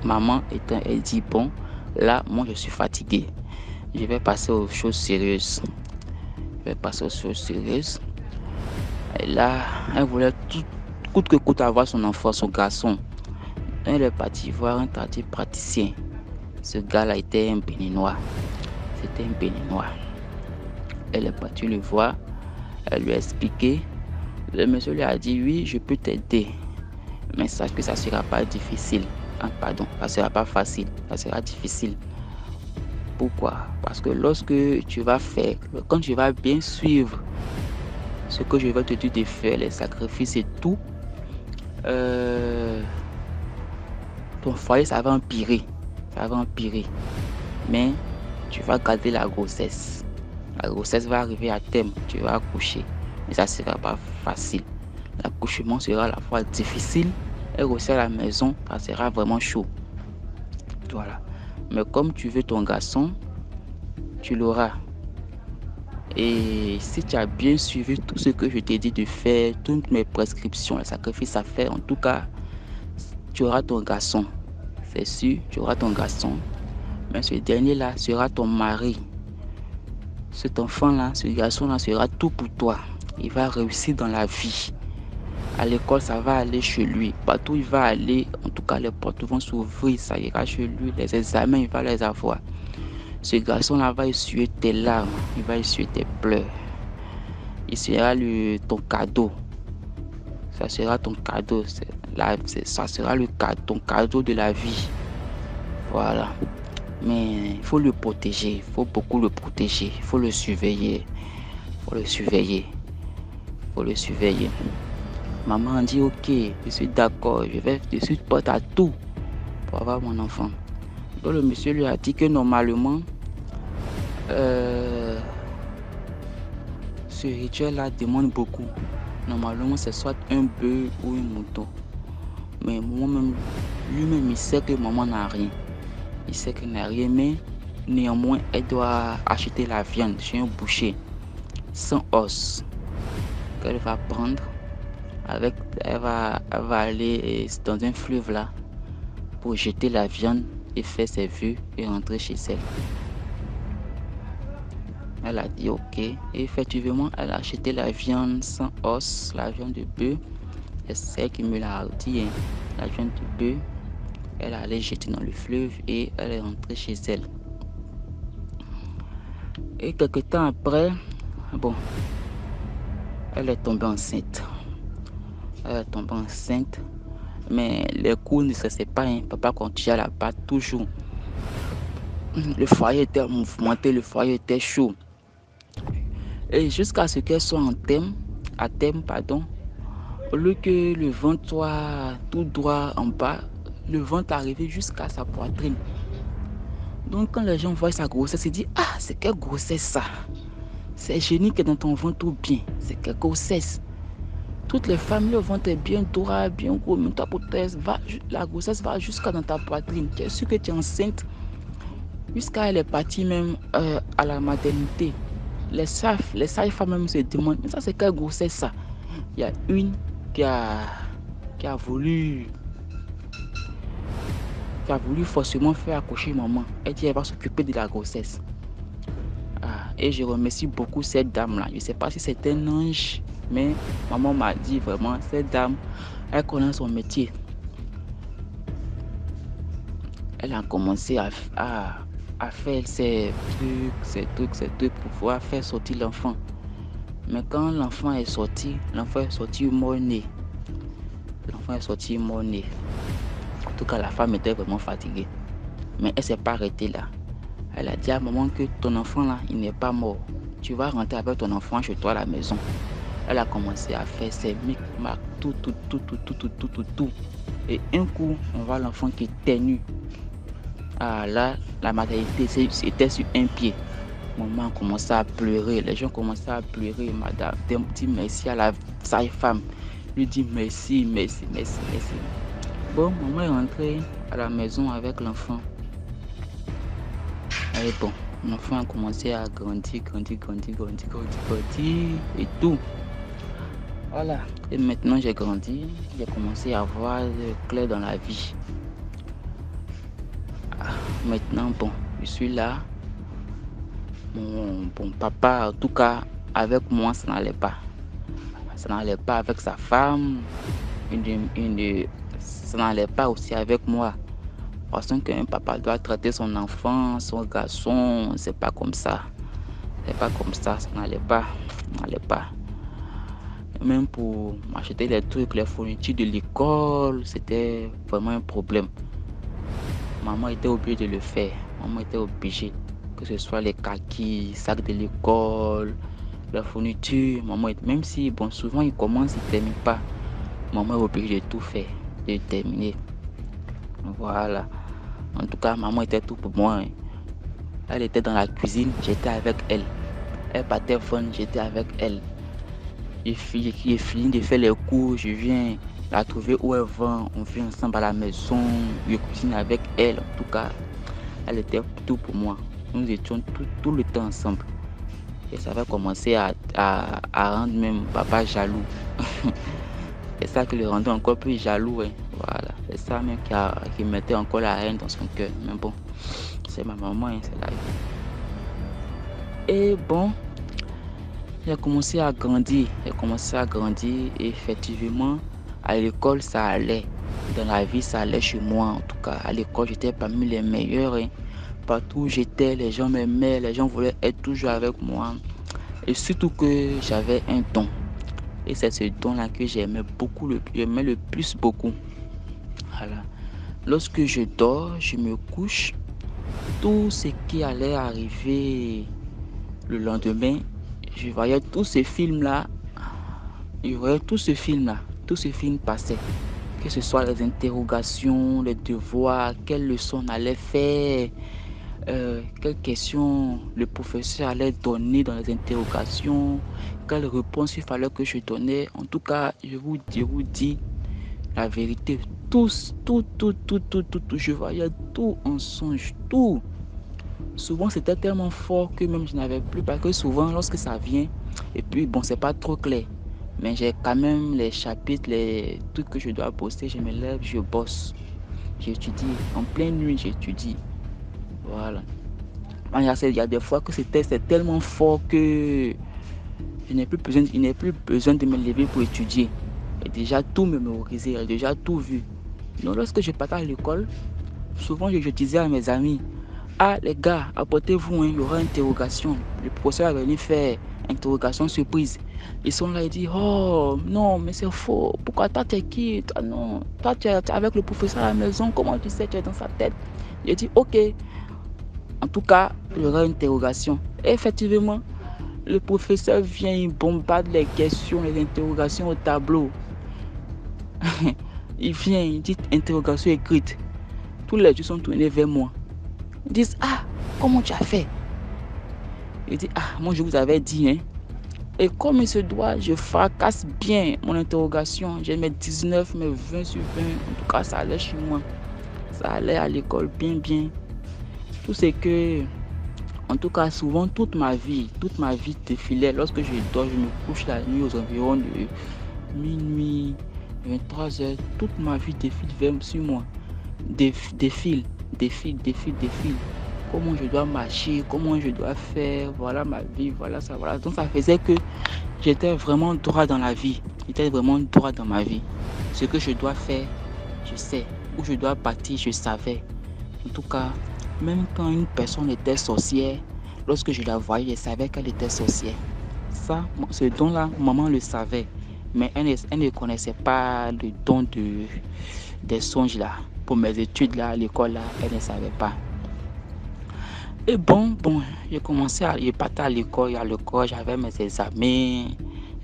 Maman, elle dit, bon, là, moi, je suis fatiguée. Je vais passer aux choses sérieuses. Et là, elle voulait coûte que coûte avoir son enfant, son garçon. Elle est partie voir un praticien. Ce gars-là était un Béninois. C'était un Béninois. Elle est partie le voir. Elle lui a expliqué. Le monsieur lui a dit, oui, je peux t'aider. Mais sache que ça ne sera pas difficile. Ça ne sera pas facile. Ça sera difficile. Pourquoi? Parce que quand tu vas bien suivre ce que je vais te dire de faire, les sacrifices et tout, ton foyer, ça va empirer. Mais tu vas garder la grossesse. La grossesse va arriver à terme, tu vas accoucher. Mais ça ne sera pas facile. L'accouchement sera à la fois difficile et aussi à la maison, ça sera vraiment chaud. Voilà. Mais comme tu veux ton garçon, tu l'auras. Et si tu as bien suivi tout ce que je t'ai dit de faire, toutes mes prescriptions, les sacrifices à faire, en tout cas, tu auras ton garçon. C'est sûr, tu auras ton garçon. Mais ce dernier-là sera ton mari. Cet enfant-là, ce garçon-là sera tout pour toi. Il va réussir dans la vie. À l'école, ça va aller chez lui. Partout où il va aller, en tout cas, les portes vont s'ouvrir. Ça ira chez lui. Les examens, il va les avoir. Ce garçon-là va essuyer tes larmes. Il va essuyer tes pleurs. Il sera ton cadeau. Ça sera ton cadeau. Ça sera ton cadeau de la vie. Voilà. Mais il faut le protéger. Il faut beaucoup le protéger. Il faut le surveiller. Il faut le surveiller. Il faut le surveiller. Maman dit ok, je suis d'accord, je suis prête à tout pour avoir mon enfant. Donc le monsieur lui a dit que normalement, ce rituel-là demande beaucoup. Normalement, c'est soit un bœuf ou une mouton. Mais moi-même, lui-même, il sait que maman n'a rien. Il sait qu'elle n'a rien, mais néanmoins, elle doit acheter la viande chez un boucher, sans os, qu'elle va prendre. Elle va aller dans un fleuve là pour jeter la viande et faire ses vœux et rentrer chez elle. Elle a dit ok. Et effectivement, elle a acheté la viande sans os, la viande de bœuf. C'est elle qui me l'a dit, hein. La viande de bœuf. Elle allait jeter dans le fleuve et elle est rentrée chez elle. Et quelque temps après, elle est tombée enceinte. Elle est tombée enceinte, mais les cours ne cessaient pas, hein. Papa continuait à la battre toujours. Le foyer était mouvementé, le foyer était chaud. Et jusqu'à ce qu'elle soit à terme, au lieu que le ventre soit tout droit en bas, le ventre arrivait jusqu'à sa poitrine. Donc quand les gens voient sa grossesse, ils disent « Ah, c'est quelle grossesse ça? C'est génique dans ton ventre ou bien? C'est quelle grossesse? » Toutes les femmes, le ventre est bien droit, bien gros, mais la grossesse va jusqu'à dans ta poitrine. Tu es sûr que tu es enceinte. Jusqu'à elle est partie même à la maternité. Les sages-femmes même se demandent, mais ça c'est quelle grossesse ça? Il y a une qui a voulu forcément faire accoucher maman. Elle dit elle va s'occuper de la grossesse. Et je remercie beaucoup cette dame-là. Je ne sais pas si c'est un ange, mais maman m'a dit vraiment, cette dame, elle connaît son métier. Elle a commencé à faire ses trucs pour pouvoir faire sortir l'enfant. Mais quand l'enfant est sorti mort-né. L'enfant est sorti mort-né. En tout cas, la femme était vraiment fatiguée. Mais elle ne s'est pas arrêtée là. Elle a dit à maman que ton enfant là, il n'est pas mort. Tu vas rentrer avec ton enfant chez toi à la maison. Elle a commencé à faire ses micmacs, tout. Et un coup, on voit l'enfant qui éternue. Là, la maternité c'était sur un pied. Maman a commencé à pleurer. Les gens commençaient à pleurer. Madame dit merci à la sage-femme. Lui dit merci. Bon, maman est rentrée à la maison avec l'enfant. Et bon, l'enfant a commencé à grandir et tout. Voilà. Et maintenant j'ai grandi, j'ai commencé à voir clair dans la vie. Maintenant, bon, je suis là. Mon papa, en tout cas, avec moi, ça n'allait pas. Ça n'allait pas avec sa femme. Ça n'allait pas aussi avec moi. Parce qu'un papa doit traiter son enfant, son garçon, c'est pas comme ça. C'est pas comme ça, ça n'allait pas. Même pour m'acheter les trucs, les fournitures de l'école, c'était vraiment un problème. Maman était obligée de le faire. Maman était obligée. Que ce soit les kakis, sacs de l'école, la fourniture. Même si, bon, souvent il commence, il ne termine pas. Maman est obligée de tout faire, de terminer. Voilà. En tout cas, maman était tout pour moi. Elle était dans la cuisine, j'étais avec elle. Elle partait fun, j'étais avec elle. J'ai fini de faire les cours, je viens la trouver où elle va, on vient ensemble à la maison, je cuisine avec elle. En tout cas, elle était tout pour moi. Nous étions tout le temps ensemble. Et ça va commencer à rendre même papa jaloux. C'est ça qui le rendait encore plus jaloux. Hein. Voilà, c'est ça même qui mettait encore la haine dans son cœur. Mais bon, c'est ma maman, hein, c'est la vie. Et bon, j'ai commencé à grandir. Et effectivement, à l'école, ça allait. Dans la vie, ça allait chez moi. En tout cas, à l'école, j'étais parmi les meilleurs. Hein. Partout où j'étais, les gens m'aimaient, les gens voulaient être toujours avec moi. Et surtout que j'avais un don. Et c'est ce don-là que j'aimais le plus beaucoup. Voilà. Lorsque je dors, je me couche, tout ce qui allait arriver le lendemain, je voyais tous ces films-là. Tout ce film passait. Que ce soit les interrogations, les devoirs, quelles leçons on allait faire, quelles questions le professeur allait donner dans les interrogations, quelles réponses il fallait que je donnais. En tout cas, je vous dis la vérité. Tout, je voyais tout en songe, tout. Souvent, c'était tellement fort que même je n'avais plus, parce que souvent, lorsque ça vient, et puis bon, c'est pas trop clair. Mais j'ai quand même les chapitres, les trucs que je dois bosser, je me lève, je bosse. J'étudie. En pleine nuit, j'étudie. Voilà. Il y a des fois que c'est tellement fort que je n'ai plus besoin de me lever pour étudier. J'ai déjà tout mémorisé, j'ai déjà tout vu. Donc lorsque je partais à l'école, souvent je disais à mes amis, ah les gars, apportez-vous, hein, il y aura interrogation. Le professeur va venir faire interrogation surprise. Ils sont là, ils disent, oh non, mais c'est faux. Pourquoi toi tu es qui? Toi non, toi tu es avec le professeur à la maison, comment tu sais, tu es dans sa tête? J'ai dit, ok. En tout cas, il y aura une interrogation. Et effectivement, le professeur vient, il bombarde les questions, les interrogations au tableau. Il vient, il dit interrogation écrite. Tous les yeux sont tournés vers moi. Ils disent, ah, comment tu as fait? Il dit, ah, moi je vous avais dit, hein. Et comme il se doit, je fracasse bien mon interrogation. J'ai mes 19, mes 20 sur 20. En tout cas, ça allait chez moi. Ça allait à l'école bien. Tout c'est que, en tout cas, souvent, toute ma vie défilait. Lorsque je dors, je me couche la nuit aux environs de minuit, 23h. Toute ma vie défile sur moi. Défile. Comment je dois marcher, comment je dois faire, voilà ma vie, voilà ça, voilà. Donc ça faisait que j'étais vraiment droit dans la vie. J'étais vraiment droit dans ma vie. Ce que je dois faire, je sais. Où je dois partir, je savais. En tout cas, même quand une personne était sorcière, lorsque je la voyais, je savais qu'elle était sorcière. Ça, ce don-là, maman le savait. Mais elle ne connaissait pas le don des songes là. Pour mes études là, à l'école là, elle ne savait pas. Et bon, j'ai commencé à partir à l'école. À l'école, j'avais mes examens,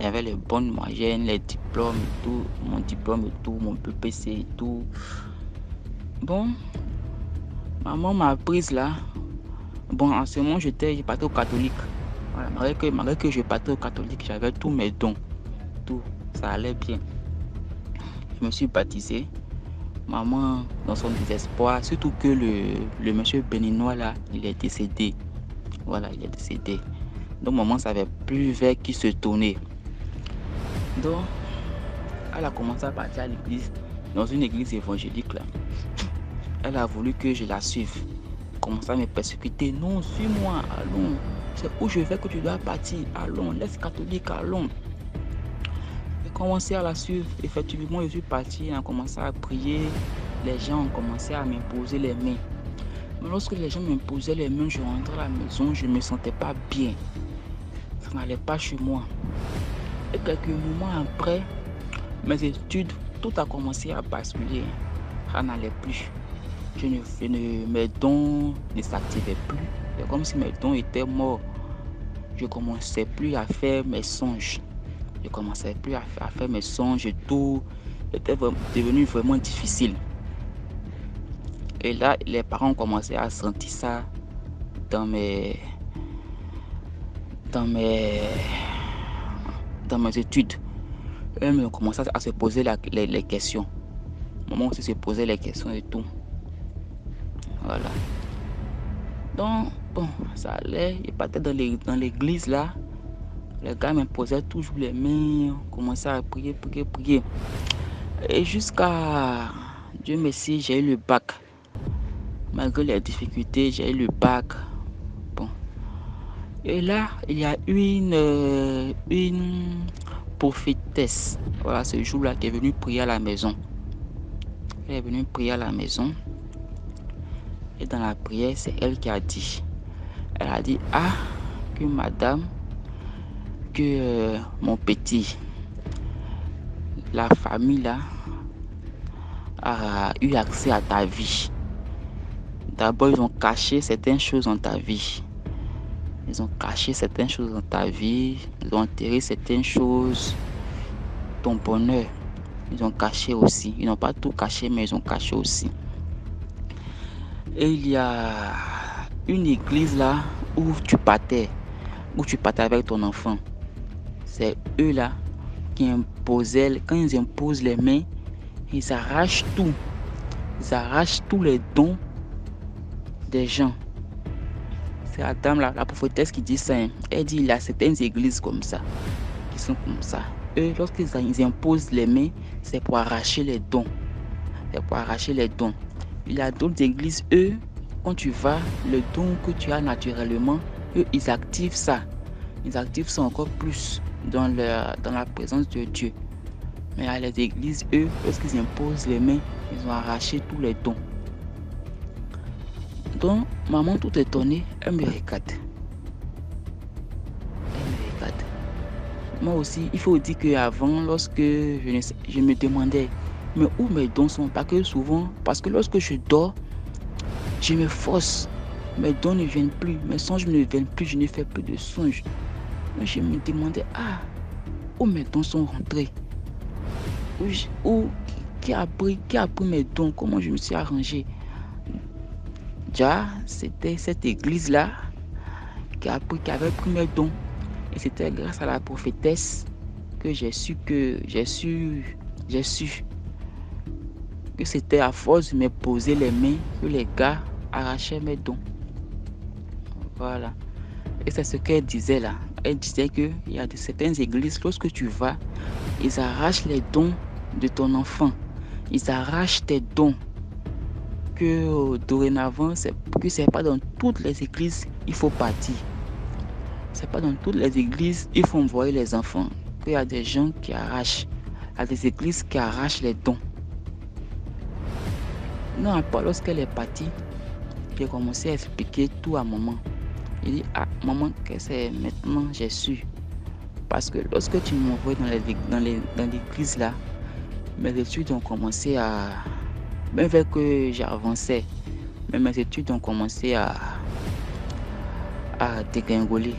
j'avais les bonnes moyennes, les diplômes et tout, mon diplôme et tout, mon PPC et tout. Bon, maman m'a prise là. Bon, en ce moment, je partais au catholique. Voilà, malgré que je partais au catholique, j'avais tous mes dons. Tout, ça allait bien. Je me suis baptisé. Maman, dans son désespoir, surtout que le monsieur béninois là, il est décédé. Voilà, il est décédé. Donc maman ne savait plus vers qui se tourner. Donc, elle a commencé à partir à l'église, dans une église évangélique là. Elle a voulu que je la suive. Elle commençait à me persécuter. Non, suis-moi, allons. C'est où je vais que tu dois partir. Allons, laisse catholique, allons. J'ai commencé à la suivre. Effectivement, je suis parti, on a commencé à prier. Les gens ont commencé à m'imposer les mains. Mais lorsque les gens m'imposaient les mains, je rentrais à la maison, je ne me sentais pas bien. Ça n'allait pas chez moi. Et quelques moments après, mes études, tout a commencé à basculer. Ça n'allait plus. Mes dons ne s'activaient plus. C'est comme si mes dons étaient morts. Je ne commençais plus à faire mes songes. Je ne commençais plus à faire mes songes et tout. C'était devenu vraiment difficile. Et là, les parents ont commencé à sentir ça. dans mes études. Eux-mêmes ont commencé à se poser les questions. Maman aussi se posait les questions et tout. Voilà. Donc, bon, ça allait. Il partait dans l'église là. Les gars me posaient toujours les mains. On commençait à prier. Et jusqu'à... Dieu merci, j'ai eu le bac. Malgré les difficultés, j'ai eu le bac. Bon. Et là, il y a une prophétesse. Voilà, ce jour-là, qui est venue prier à la maison. Elle est venue prier à la maison. Et dans la prière, c'est elle qui a dit. Elle a dit, que madame, que mon petit, la famille là, a eu accès à ta vie. D'abord, ils ont caché certaines choses dans ta vie. Ils ont caché certaines choses dans ta vie. Ils ont enterré certaines choses. Ton bonheur, ils ont caché aussi. Ils n'ont pas tout caché, mais ils ont caché aussi. Et il y a une église là où tu partais avec ton enfant. C'est eux là qui imposaient, quand ils imposent les mains, ils arrachent tout. Ils arrachent tous les dons des gens. C'est la dame là, la prophétesse qui dit ça. Elle dit il y a certaines églises comme ça, qui sont comme ça. Eux, lorsqu'ils imposent les mains, c'est pour arracher les dons. C'est pour arracher les dons. Il y a d'autres églises, eux, quand tu vas, le don que tu as naturellement, eux, ils activent ça. Ils activent ça encore plus dans la présence de Dieu. Mais à les églises, eux, lorsqu'ils imposent les mains, ils ont arraché tous les dons. Donc, maman, tout étonnée, elle me regarde. Moi aussi, il faut dire qu'avant, lorsque je me demandais, mais où mes dons sont? Parce que lorsque je dors, je me force. Mes dons ne viennent plus, mes songes ne viennent plus, je ne fais plus de songes. Donc, je me demandais, où mes dons sont rentrés? Qui a pris mes dons? Comment je me suis arrangé? Déjà, c'était cette église-là qui avait pris mes dons. Et c'était grâce à la prophétesse que j'ai su que c'était à force de me poser les mains que les gars arrachaient mes dons. Voilà. Et c'est ce qu'elle disait là. Elle disait qu'il y a certaines églises, lorsque tu vas, ils arrachent les dons de ton enfant. Ils arrachent tes dons. Que dorénavant, c'est pas dans toutes les églises il faut partir. C'est pas dans toutes les églises il faut envoyer les enfants. Il y a des gens qui arrachent. Il y a des églises qui arrachent les dons. Non, pas lorsqu'elle est partie, j'ai commencé à expliquer tout à maman. Il dit, maman, que c'est maintenant j'ai su. Parce que lorsque tu m'envoies dans l'église là, mes études ont commencé à... Même vu que j'avançais, mais mes études ont commencé à dégringoler.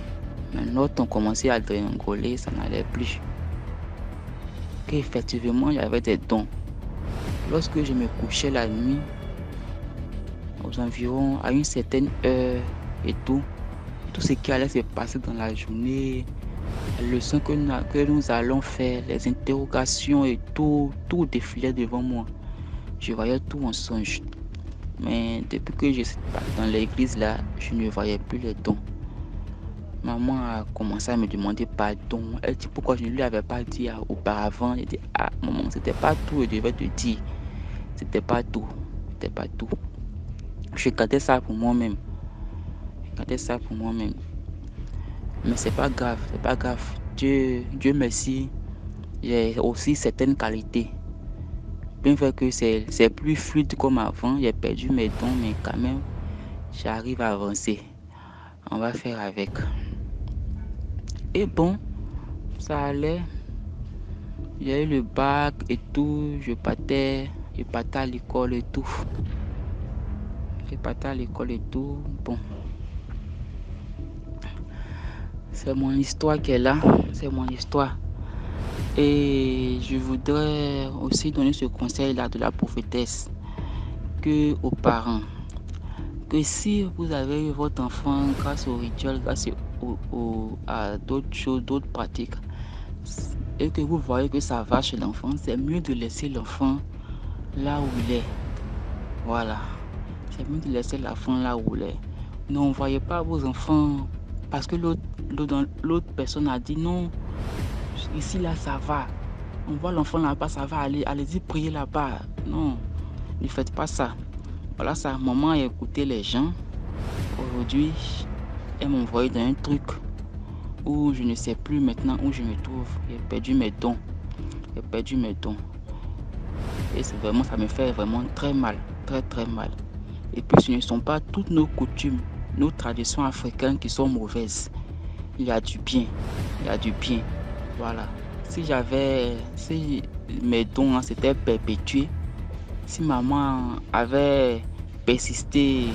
Mes notes ont commencé à dégringoler, ça n'allait plus. Qu'effectivement, il y avait des dons. Lorsque je me couchais la nuit, aux environs, à une certaine heure et tout ce qui allait se passer dans la journée, les leçons que nous allons faire, les interrogations et tout défilait devant moi. Je voyais tout en songe. Mais depuis que je suis dans l'église là, je ne voyais plus les dons. Maman a commencé à me demander pardon. Elle dit pourquoi je ne lui avais pas dit auparavant. Elle dit maman, c'était pas tout, je devais te dire. C'était pas tout. Je gardais ça pour moi-même. Mais c'est pas grave. Dieu merci. J'ai aussi certaines qualités. Bien vrai que c'est plus fluide comme avant, j'ai perdu mes dons, mais quand même, j'arrive à avancer. On va faire avec. Et bon, ça allait. J'ai eu le bac et tout, je partais à l'école et tout. Bon. C'est mon histoire qui est là, c'est mon histoire. Et je voudrais aussi donner ce conseil-là de la prophétesse que aux parents, que si vous avez eu votre enfant grâce au rituel, grâce à d'autres choses, d'autres pratiques, et que vous voyez que ça va chez l'enfant, c'est mieux de laisser l'enfant là où il est. Voilà. C'est mieux de laisser l'enfant là où il est. N'envoyez pas vos enfants parce que l'autre personne a dit non, ici là ça va. On voit l'enfant là-bas, ça va aller, allez-y prier là-bas. Non, ne faites pas ça. Voilà, c'est un moment à écouter les gens. Aujourd'hui, elle m'a envoyé dans un truc où je ne sais plus maintenant où je me trouve. J'ai perdu mes dons. J'ai perdu mes dons. Et c'est vraiment, ça me fait vraiment très mal, très très mal. Et puis ce ne sont pas toutes nos coutumes, nos traditions africaines qui sont mauvaises. Il y a du bien, il y a du bien. Voilà. Si mes dons s'étaient perpétués, si maman avait persisté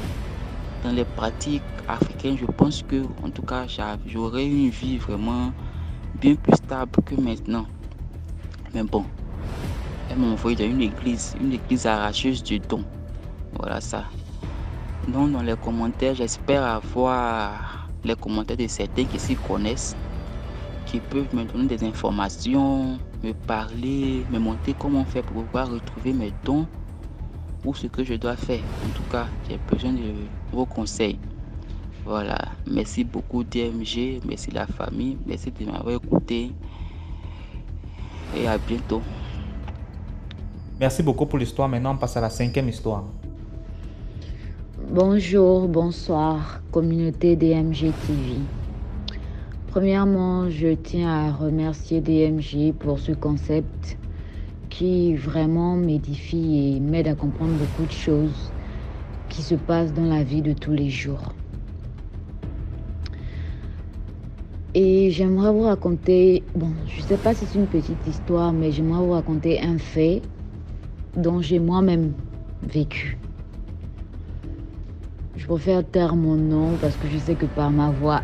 dans les pratiques africaines, je pense que, en tout cas, j'aurais une vie vraiment bien plus stable que maintenant. Mais bon, elle m'a envoyé dans une église arracheuse du don. Voilà ça. Donc dans les commentaires, j'espère avoir les commentaires de certains qui s'y connaissent, qui peuvent me donner des informations, me parler, me montrer comment faire pour pouvoir retrouver mes dons ou ce que je dois faire. En tout cas, j'ai besoin de vos conseils. Voilà. Merci beaucoup DMG, merci la famille, merci de m'avoir écouté et à bientôt. Merci beaucoup pour l'histoire. Maintenant, on passe à la 5e histoire. Bonjour, bonsoir, communauté DMG TV. Premièrement, je tiens à remercier DMG pour ce concept qui vraiment m'édifie et m'aide à comprendre beaucoup de choses qui se passent dans la vie de tous les jours. Et j'aimerais vous raconter, je ne sais pas si c'est une petite histoire, mais j'aimerais vous raconter un fait dont j'ai moi-même vécu. Je préfère taire mon nom parce que je sais que par ma voix,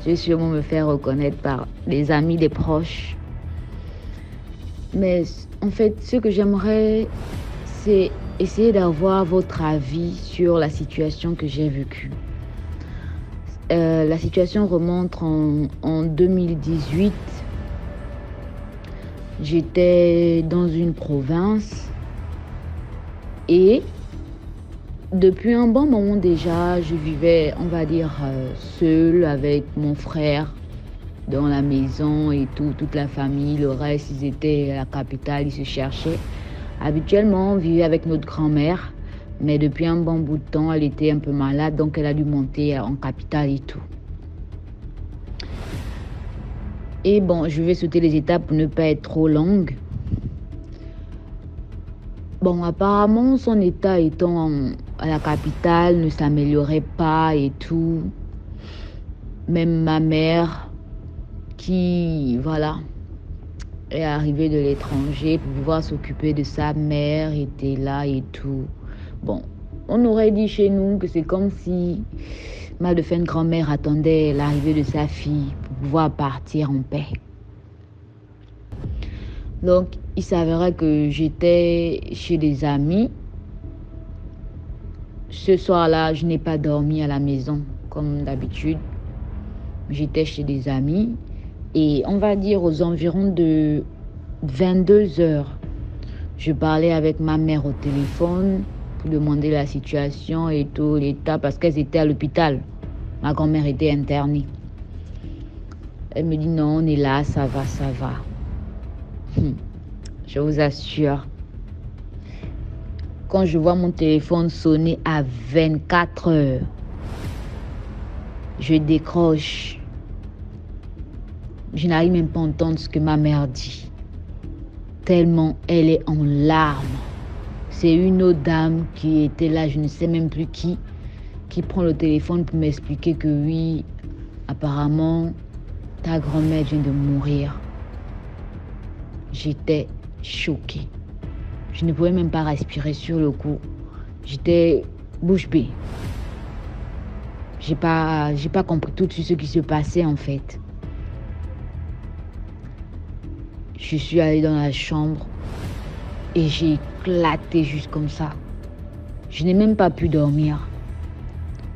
je vais sûrement me faire reconnaître par les amis, les proches. Mais en fait, ce que j'aimerais, c'est essayer d'avoir votre avis sur la situation que j'ai vécue. La situation remonte en 2018. J'étais dans une province et depuis un bon moment déjà, je vivais, on va dire, seule avec mon frère dans la maison et toute la famille. Le reste, ils étaient à la capitale, ils se cherchaient. Habituellement, on vivait avec notre grand-mère, mais depuis un bon bout de temps, elle était un peu malade, donc elle a dû monter en capitale et tout. Et bon, je vais sauter les étapes pour ne pas être trop longue. Bon, apparemment, son état étant à la capitale ne s'améliorait pas et tout. Même ma mère, qui, voilà, est arrivée de l'étranger pour pouvoir s'occuper de sa mère, était là et tout. Bon, on aurait dit chez nous que c'est comme si ma défunte grand-mère attendait l'arrivée de sa fille pour pouvoir partir en paix. Donc, il s'avérait que j'étais chez des amis. Ce soir-là, je n'ai pas dormi à la maison, comme d'habitude. J'étais chez des amis. Et on va dire aux environs de 22 heures, je parlais avec ma mère au téléphone pour demander la situation et tout, l'état, parce qu'elles étaient à l'hôpital. Ma grand-mère était internée. Elle me dit non, on est là, ça va, ça va. Je vous assure, quand je vois mon téléphone sonner à 24 heures, je décroche. Je n'arrive même pas à entendre ce que ma mère dit. Tellement elle est en larmes. C'est une autre dame qui était là, je ne sais même plus qui prend le téléphone pour m'expliquer que oui, apparemment, ta grand-mère vient de mourir. J'étais choquée. Je ne pouvais même pas respirer sur le coup. J'étais bouche bée. J'ai pas compris tout de suite ce qui se passait en fait. Je suis allée dans la chambre et j'ai éclaté juste comme ça. Je n'ai même pas pu dormir.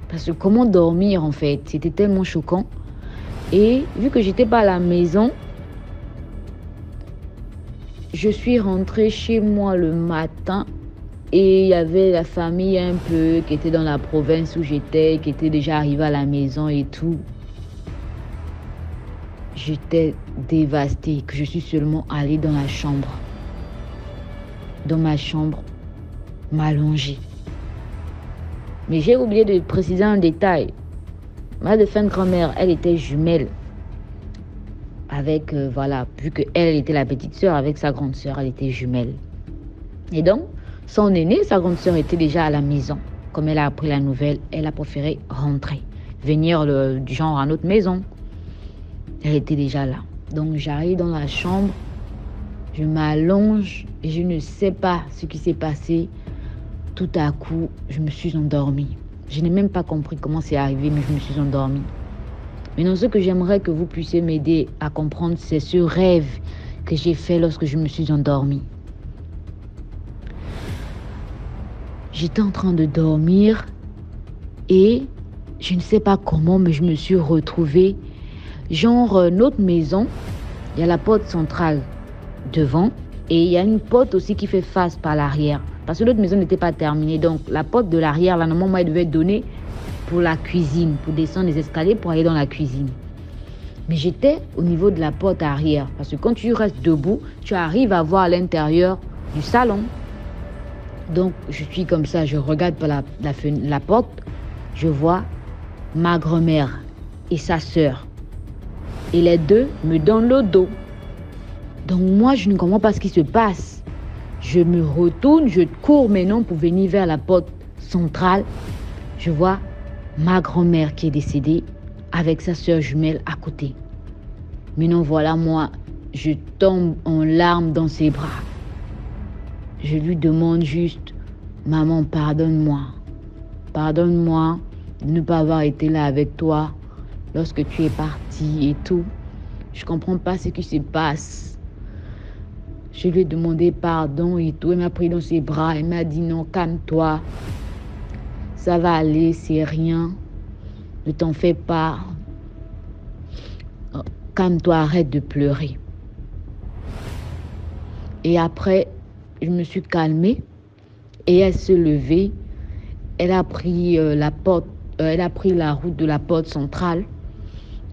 Parce que comment dormir en fait? C'était tellement choquant. Et vu que j'étais pas à la maison, je suis rentrée chez moi le matin et il y avait la famille un peu qui était dans la province où j'étais, qui était déjà arrivée à la maison et tout. J'étais dévastée, que je suis seulement allée dans la chambre. Dans ma chambre, m'allonger. Mais j'ai oublié de préciser un détail. Ma défunte grand-mère, elle était jumelle. Avec, voilà, vu qu'elle était la petite sœur, avec sa grande sœur, elle était jumelle. Et donc, son aînée, sa grande sœur, était déjà à la maison. Comme elle a appris la nouvelle, elle a préféré rentrer. Venir du genre à notre maison. Elle était déjà là. Donc, j'arrive dans la chambre. Je m'allonge et je ne sais pas ce qui s'est passé. Tout à coup, je me suis endormie. Je n'ai même pas compris comment c'est arrivé, mais je me suis endormie. Maintenant, ce que j'aimerais que vous puissiez m'aider à comprendre, c'est ce rêve que j'ai fait lorsque je me suis endormie. J'étais en train de dormir et je ne sais pas comment, mais je me suis retrouvée. Genre, notre maison, il y a la porte centrale devant et il y a une porte aussi qui fait face par l'arrière. Parce que l'autre maison n'était pas terminée. Donc, la porte de l'arrière, là, normalement, elle devait être donnée pour la cuisine, pour descendre les escaliers pour aller dans la cuisine. Mais j'étais au niveau de la porte arrière. Parce que quand tu restes debout, tu arrives à voir à l'intérieur du salon. Donc, je suis comme ça, je regarde par la porte. Je vois ma grand-mère et sa sœur. Et les deux me donnent le dos. Donc, moi, je ne comprends pas ce qui se passe. Je me retourne, je cours maintenant pour venir vers la porte centrale. Je vois ma grand-mère qui est décédée avec sa sœur jumelle à côté. Maintenant, voilà, moi, je tombe en larmes dans ses bras. Je lui demande juste, maman, pardonne-moi. Pardonne-moi de ne pas avoir été là avec toi lorsque tu es partie et tout. Je ne comprends pas ce qui se passe. Je lui ai demandé pardon et tout. Elle m'a pris dans ses bras. Elle m'a dit non, calme-toi. Ça va aller, c'est rien. Ne t'en fais pas. Calme-toi, arrête de pleurer. Et après, je me suis calmée. Et elle s'est levée. Elle a pris la route de la porte centrale.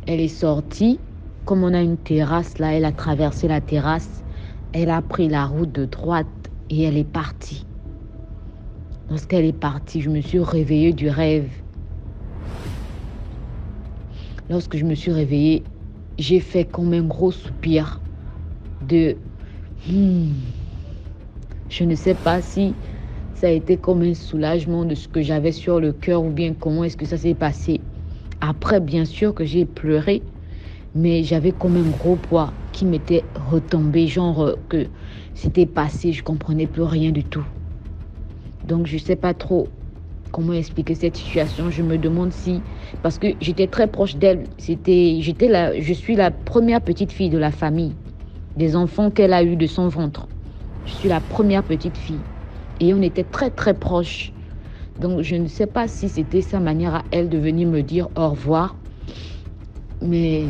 Elle est sortie. Comme on a une terrasse là, elle a traversé la terrasse. Elle a pris la route de droite et elle est partie. Lorsqu'elle est partie, je me suis réveillée du rêve. Lorsque je me suis réveillée, j'ai fait comme un gros soupir de... Je ne sais pas si ça a été comme un soulagement de ce que j'avais sur le cœur ou bien comment est-ce que ça s'est passé. Après, bien sûr que j'ai pleuré, mais j'avais comme un gros poids qui m'était retombé, genre que c'était passé, je ne comprenais plus rien du tout. Donc, je ne sais pas trop comment expliquer cette situation. Je me demande si... Parce que j'étais très proche d'elle. Je suis la première petite fille de la famille, des enfants qu'elle a eu de son ventre. Je suis la première petite fille. Et on était très, très proches. Donc, je ne sais pas si c'était sa manière à elle de venir me dire au revoir. Mais...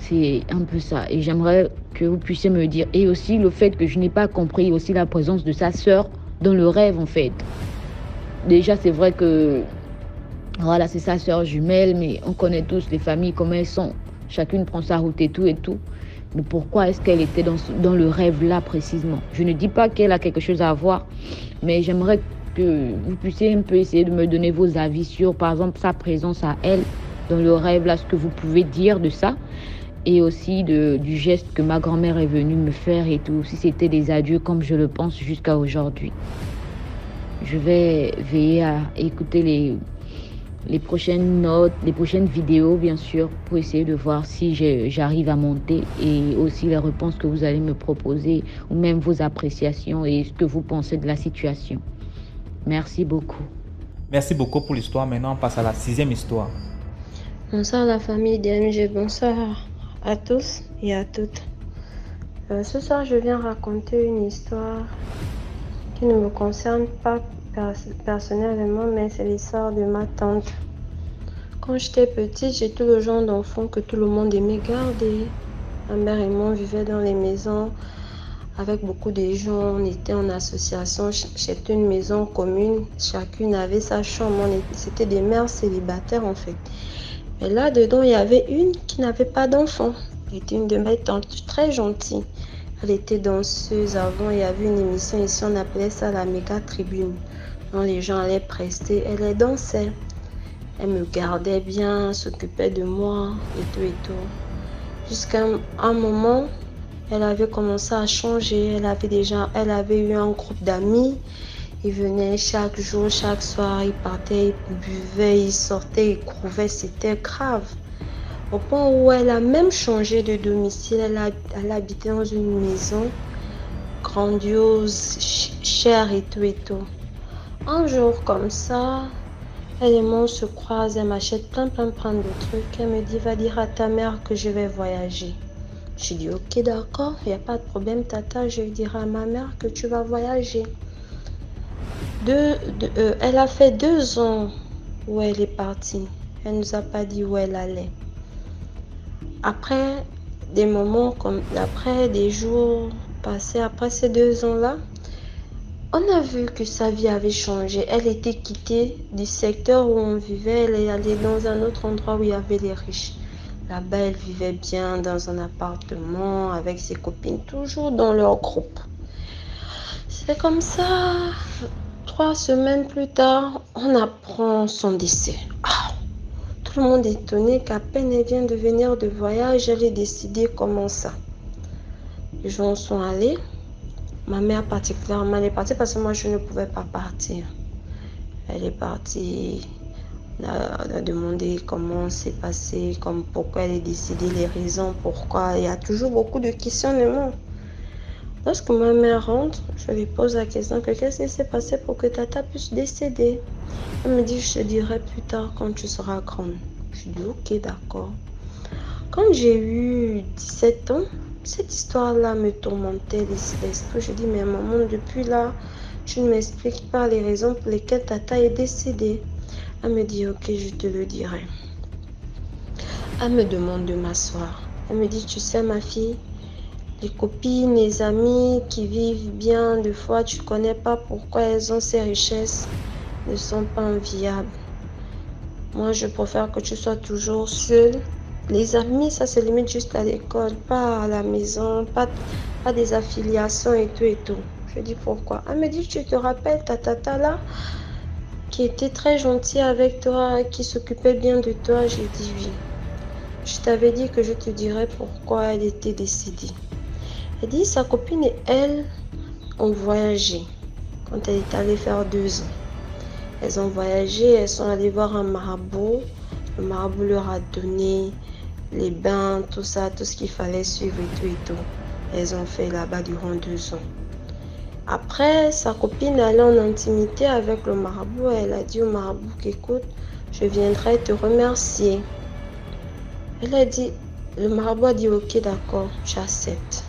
c'est un peu ça. Et j'aimerais que vous puissiez me dire. Et aussi le fait que je n'ai pas compris aussi la présence de sa sœur dans le rêve, en fait. Déjà, c'est vrai que... voilà, c'est sa sœur jumelle, mais on connaît tous les familles, comment elles sont. Chacune prend sa route et tout et tout. Mais pourquoi est-ce qu'elle était dans le rêve là précisément? Je ne dis pas qu'elle a quelque chose à voir, mais j'aimerais que vous puissiez un peu essayer de me donner vos avis sur, par exemple, sa présence à elle dans le rêve là, ce que vous pouvez dire de ça. Et aussi du geste que ma grand-mère est venue me faire et tout. Si c'était des adieux comme je le pense jusqu'à aujourd'hui. Je vais veiller à écouter les prochaines notes, les prochaines vidéos bien sûr, pour essayer de voir si j'arrive à monter. Et aussi les réponses que vous allez me proposer, ou même vos appréciations et ce que vous pensez de la situation. Merci beaucoup. Merci beaucoup pour l'histoire. Maintenant, on passe à la 6e histoire. Bonsoir la famille DMG, bonsoir à tous et à toutes. Ce soir, je viens raconter une histoire qui ne me concerne pas personnellement, mais c'est l'histoire de ma tante. Quand j'étais petite, j'étais le genre d'enfant que tout le monde aimait garder. Ma mère et moi vivions dans les maisons avec beaucoup de gens. On était en association. C'était une maison commune. Chacune avait sa chambre. C'était des mères célibataires en fait. Et là-dedans, il y avait une qui n'avait pas d'enfant. Elle était une de mes tantes, très gentille. Elle était danseuse avant. Il y avait une émission ici, on appelait ça la méga tribune. Donc les gens allaient prester. Elle les dansait. Elle me gardait bien, s'occupait de moi et tout. Jusqu'à un moment, elle avait commencé à changer. Elle avait eu un groupe d'amis. Ils venaient chaque jour, chaque soir, ils partaient, ils buvaient, ils sortaient, ils couvaient. C'était grave. Au point où elle a même changé de domicile. Elle habitait dans une maison grandiose, chère et tout. Un jour comme ça, elle et moi on se croise, elle m'achète plein de trucs. Elle me dit, va dire à ta mère que je vais voyager. Je dis, ok d'accord, il n'y a pas de problème tata, je dirai à ma mère que tu vas voyager. Elle a fait 2 ans où elle est partie. Elle ne nous a pas dit où elle allait. Après des jours passés, après ces 2 ans-là, on a vu que sa vie avait changé. Elle était quittée du secteur où on vivait. Elle est allée dans un autre endroit où il y avait les riches. Là-bas, elle vivait bien dans un appartement avec ses copines, toujours dans leur groupe. C'est comme ça. 3 semaines plus tard, on apprend son décès. Tout le monde est étonné qu'à peine elle vient de venir de voyage, elle est décidée comment ça. Les gens sont allés. Ma mère particulièrement, elle est partie parce que moi je ne pouvais pas partir. Elle est partie, elle a demandé comment c'est passé, pourquoi elle est décidée, les raisons, pourquoi. Il y a toujours beaucoup de questionnements. Lorsque ma mère rentre, je lui pose la question que qu'est-ce qui s'est passé pour que tata puisse décéder. Elle me dit, je te dirai plus tard quand tu seras grande. Je dis, ok, d'accord. Quand j'ai eu 17 ans, cette histoire-là me tourmentait l'esprit. Je dis, mais maman, depuis là, tu ne m'expliques pas les raisons pour lesquelles tata est décédée. Elle me dit, ok, je te le dirai. Elle me demande de m'asseoir. Elle me dit, tu sais ma fille, les copines, les amis qui vivent bien, des fois tu ne connais pas pourquoi elles ont ces richesses, ne sont pas enviables. Moi, je préfère que tu sois toujours seule. Les amis, ça se limite juste à l'école, pas à la maison, pas des affiliations et tout. Je dis pourquoi. Elle me dit, tu te rappelles ta tata là, qui était très gentille avec toi, qui s'occupait bien de toi? J'ai dit oui. Je t'avais dit que je te dirais pourquoi elle était décédée. Elle dit, sa copine et elle ont voyagé quand elle est allée faire 2 ans. Elles ont voyagé, elles sont allées voir un marabout. Le marabout leur a donné les bains, tout ça, tout ce qu'il fallait suivre et tout. Elles ont fait là-bas durant 2 ans. Après, sa copine allait en intimité avec le marabout. Elle a dit au marabout qu'écoute, je viendrai te remercier. Elle a dit, le marabout a dit ok d'accord, j'accepte.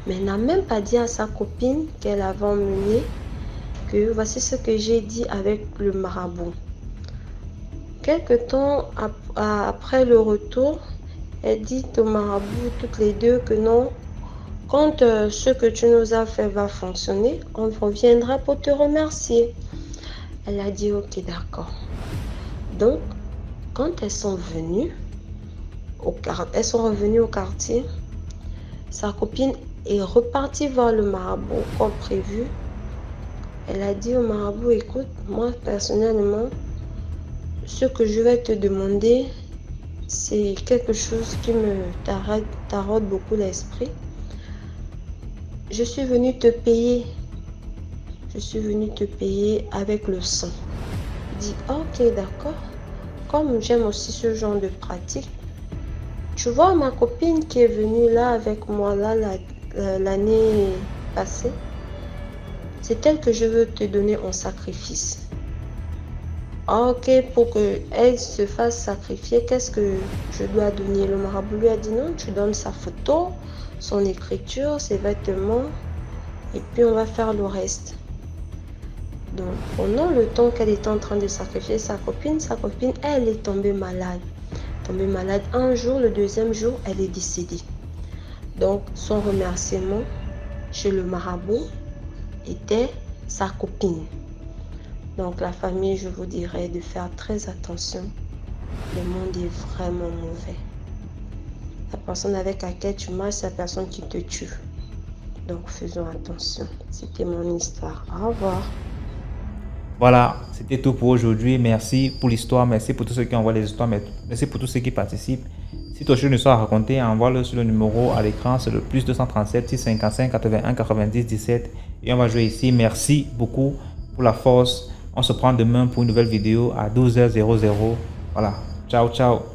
Mais elle n'a même pas dit à sa copine qu'elle avait emmené que voici ce que j'ai dit avec le marabout. Quelque temps après le retour, elle dit au marabout toutes les deux que non, quand ce que tu nous as fait va fonctionner, on reviendra pour te remercier. Elle a dit ok d'accord. Donc quand elles sont revenues au quartier, sa copine est repartie voir le marabout comme prévu. Elle a dit au marabout, écoute, moi personnellement, ce que je vais te demander, c'est quelque chose qui me taraude beaucoup l'esprit. Je suis venue te payer. Je suis venue te payer avec le sang. Je dis, ok, d'accord. Comme j'aime aussi ce genre de pratique, tu vois ma copine qui est venue là avec moi là l'année passée, c'est elle que je veux te donner en sacrifice. Ok, pour qu'elle se fasse sacrifier, qu'est-ce que je dois donner? Le marabout lui a dit non, tu donnes sa photo, son écriture, ses vêtements, et puis on va faire le reste. Donc, pendant le temps qu'elle était en train de sacrifier sa copine, elle est tombée malade. Un jour, le deuxième jour, elle est décédée. Donc, son remerciement chez le marabout était sa copine. Donc, la famille, je vous dirais de faire très attention. Le monde est vraiment mauvais. La personne avec laquelle tu marches, c'est la personne qui te tue. Donc, faisons attention. C'était mon histoire. Au revoir. Voilà, c'était tout pour aujourd'hui. Merci pour l'histoire. Merci pour tous ceux qui envoient les histoires. Merci pour tous ceux qui participent. Si tu as une histoire à raconter, envoie-le sur le numéro à l'écran. C'est le plus 237 655 81 90 17. Et on va jouer ici. Merci beaucoup pour la force. On se prend demain pour une nouvelle vidéo à 12h00. Voilà. Ciao, ciao.